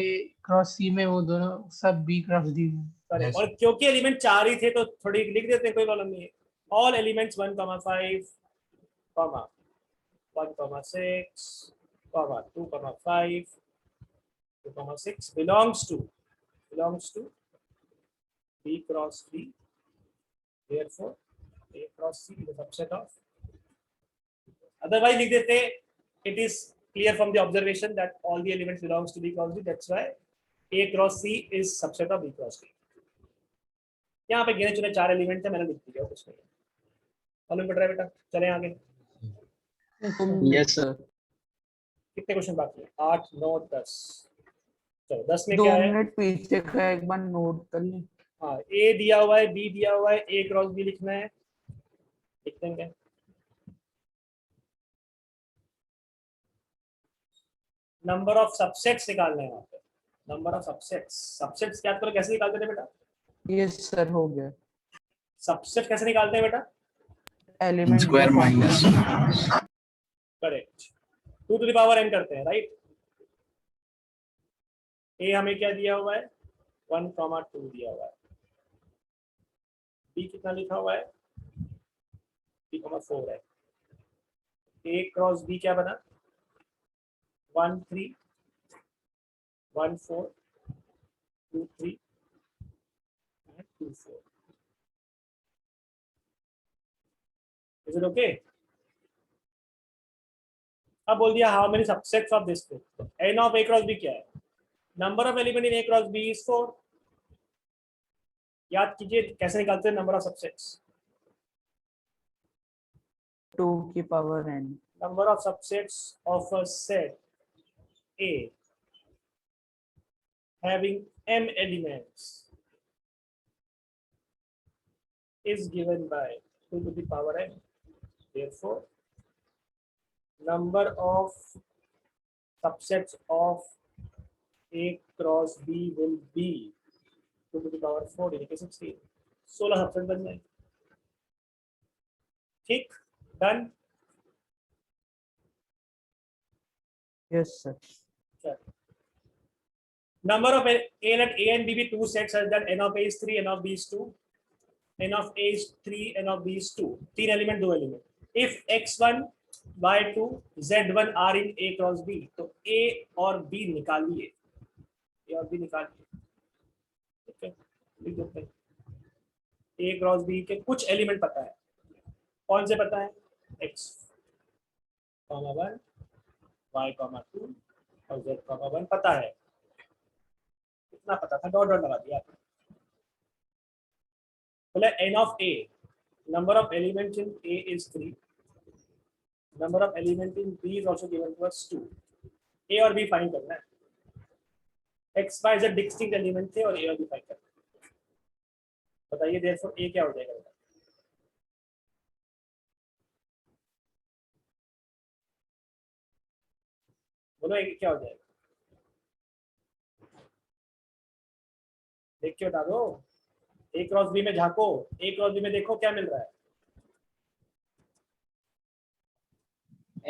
क्रॉस C में, वो दोनों सब B क्रॉस D में। Correct, Yes. और क्योंकि एलिमेंट 4 ही थे तो थोड़ी लिख देते हैं, कोई प्रॉब्लम नहीं है। All elements 1 5 1 6 2 5 2 6 belongs to B cross B, therefore A cross C is a subset of, otherwise लिख देते it is clear from the observation that all the elements belongs to B cross B, that's why A cross C is subset of B cross B। यहाँ पे गिने चुने 4 एलिमेंट थे, मैंने लिख दिया, कुछ नहीं मालूम पड़ रहा है बेटा। चलें आगे, यस सर। कितने क्वेश्चन बाकी हैं, 8 9 10। चलो 10 में 2 क्या है, मिनट पीछे का एक बार नोट कर लें। हाँ A दिया हुआ है, B दिया हुआ है, A क्रॉस B लिखना है, लिख देंगे। नंबर ऑफ सबसेट्स निकालने हैं यहाँ पे, नंबर ऑफ सबसेट्स क्या करो, कैसे निकालते थे बेटा, यस सर, हो गया। सबसेट कैसे निकालते हैं बेटा, element Square minus. Correct, 2 to the power n करते हैं, राइट। A हमें क्या दिया हुआ है, 1 2 दिया हुआ है, B कितना लिखा हुआ है, B 4 है, A क्रॉस B क्या बना, 1 3 1 4 2 3 and 2 4। Is it okay? अब बोल दिया how many subsets of this group, तो n of a cross b क्या है? Number of element in a cross b is 4. याद कीजिए कैसे निकालते हैं नंबर ऑफ सबसेट्स. 2 की power n. Number of subsets of a set A having m elements is given by 2 to the power n. Therefore, number of subsets of A cross B will be 2 to the power 4 यानी कि 16. 16 सबसेट बन जाएंगे. ठीक, done. Yes, sir. Number of A, let A and B be two sets such that n of A is 3, n of B is 2, n of A is 3, n of B is 2. 3 element 2 element. If x1, y2, z1 are in A cross B, तो A और B निकालिए. A और B निकालिए. ठीक है, लिख देते हैं. A cross B के कुछ एलिमेंट पता है. कौन से पता है? x, 1, y, 2 और z, 1 पता है. इतना पता था, डॉट डॉट लगा दिया आपने. बोले n of a, number of elements in A is 3, number of elements in B is also given to us 2. A और B फाइंड करना है. x, y, z distinct element थे और A और B फाइंड करना है. बताइए therefore A क्या हो जाएगा? बोलो A क्या हो जाएगा? देख के बता दो. A क्रॉस B में झांको, A क्रॉस B में देखो क्या मिल रहा है.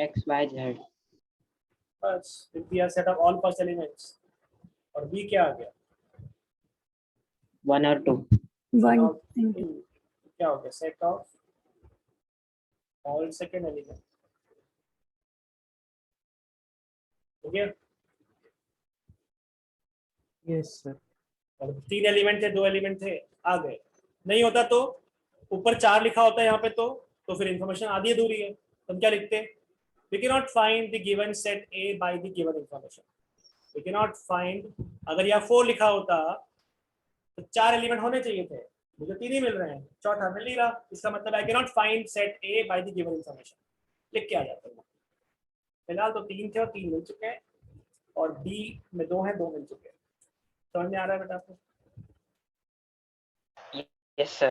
x y z. बस with the set of all first elements. और B क्या आ गया? 1 और 2. 1. क्या हो गया? Set of all second element. हो गया. Yes, sir. और 3 एलिमेंट थे, 2 एलिमेंट थे, आ गए. नहीं होता तो ऊपर 4 लिखा होता है यहाँ पे, तो फिर इंफॉर्मेशन आधी अधूरी है. तो हम क्या लिखते हैं? We cannot find the given set A by the given information. We cannot find, अगर यहाँ 4 लिखा होता तो 4 एलिमेंट होने चाहिए थे, मुझे 3 ही मिल रहे हैं, चौथा मिल नहीं रहा. इसका मतलब I cannot find set A by the given information. लिख के आ जाते हैं. फिलहाल तो 3 थे और 3 मिल चुके हैं, और B में 2 हैं, 2 मिल चुके हैं. समझ में आ रहा है बेटा आपको? Yes sir.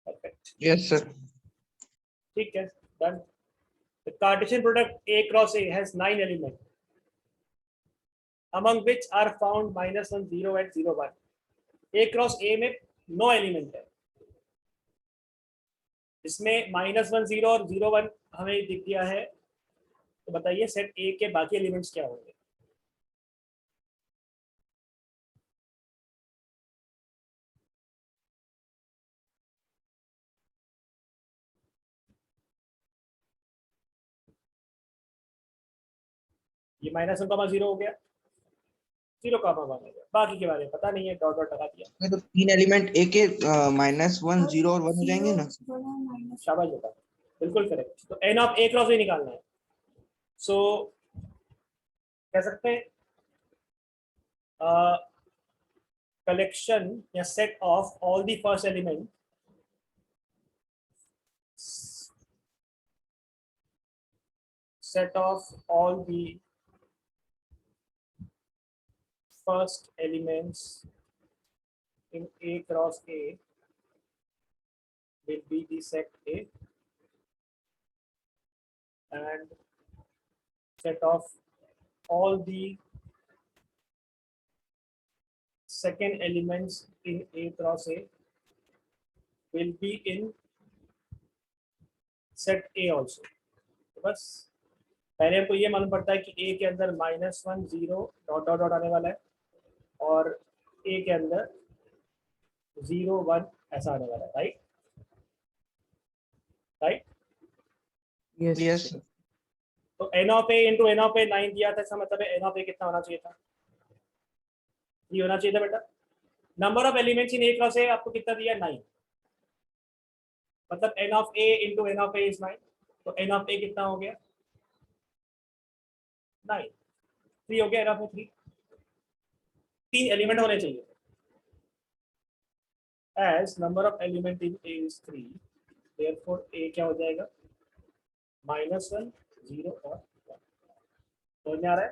Perfect. Yes, sir. ठीक है, done. The Cartesian product A cross A has 9 elements, among which are found -1, 0 and 0, 1. A cross A में 9 एलिमेंट है. इसमें -1, 0 और 0, 1 हमें दिख गया है. तो बताइए सेट A के बाकी एलिमेंट्स क्या होंगे? ये -1, 0 हो गया, 0, 1 हो गया. बाकी के बारे में पता नहीं है, डॉट डॉट लगा दिया. तो 3 एलिमेंट ए के -1, 0 और 1 हो जाएंगे ना? शाबाश बेटा, बिल्कुल करेक्ट. तो n of A cross A निकालना है. सो कह सकते हैं कलेक्शन या set of all the first element set of all the first elements in A cross A will be the set A, and set of all the second elements in A cross A will be in set A also. तो बस पहले हमको ये मालूम पड़ता है कि A के अंदर -1, 0 डॉट डॉट डॉट आने वाला है, और A के अंदर 0, 1 ऐसा आने वाला है. Right right. Yes. Yes, sir. sir. तो n of A into n of A 9 दिया था, इसका मतलब है n ऑफ A कितना होना चाहिए था? ये होना चाहिए था बेटा. Number of elements in A cross A आपको कितना दिया? 9. मतलब n of A into n of A is 9. तो n ऑफ A कितना हो गया? 9 3 हो गया एरर में 3 3 एलिमेंट होने चाहिए as number of element in A is 3 therefore A क्या हो जाएगा -1 0 और 1 समझ में आ रहा है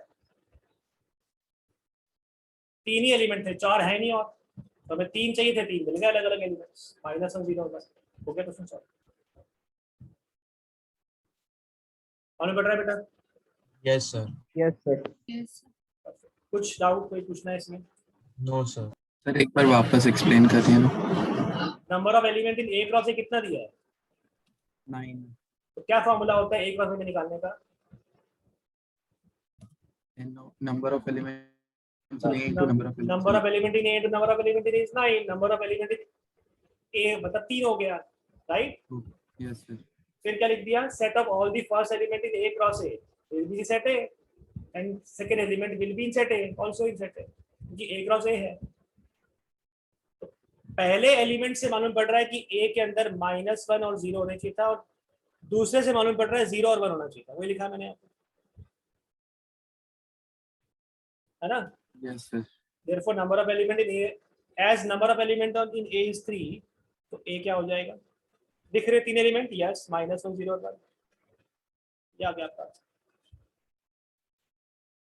3 ही एलिमेंट थे 4 है नहीं और तो हमें 3 चाहिए थे 3 मिल गए अलग अलग एलिमेंट्स -1 0 और 1 हो गया क्वेश्चन सॉल्व कौन पढ़ रहा है बेटा Yes, sir. Yes, sir. Yes. कुछ डाउट कोई पूछना है इसमें No, sir. सर एक बार वापस एक्सप्लेन करिए ना। Number of element in A cross ए कितना दिया है 9. तो क्या फॉर्मूला होता है ए क्रॉस में निकालने का number of elements number of element in A number of element in is 9 number of element in A मतलब 3 हो गया राइट यस सर फिर क्या लिख दिया set of all the first element in A cross A will be set A and second element will be in set A also in set ए क्योंकि ए क्रॉस ए है तो पहले एलिमेंट से मालूम पड़ रहा है कि ए के अंदर -1 और 0 होना चाहिए था और दूसरे से मालूम पड़ रहा है 0 और 1 होना चाहिए था वही लिखा मैंने यहाँ पे है ना yes sir therefore number of element in a as number of element in a is 3 तो a क्या हो जाएगा दिख रहे 3 एलिमेंट यस -1 0 और 1 ये आ गया आपका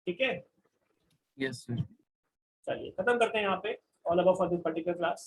ठीक है यस सर चलिए खत्म करते हैं यहाँ पे all about for this particular class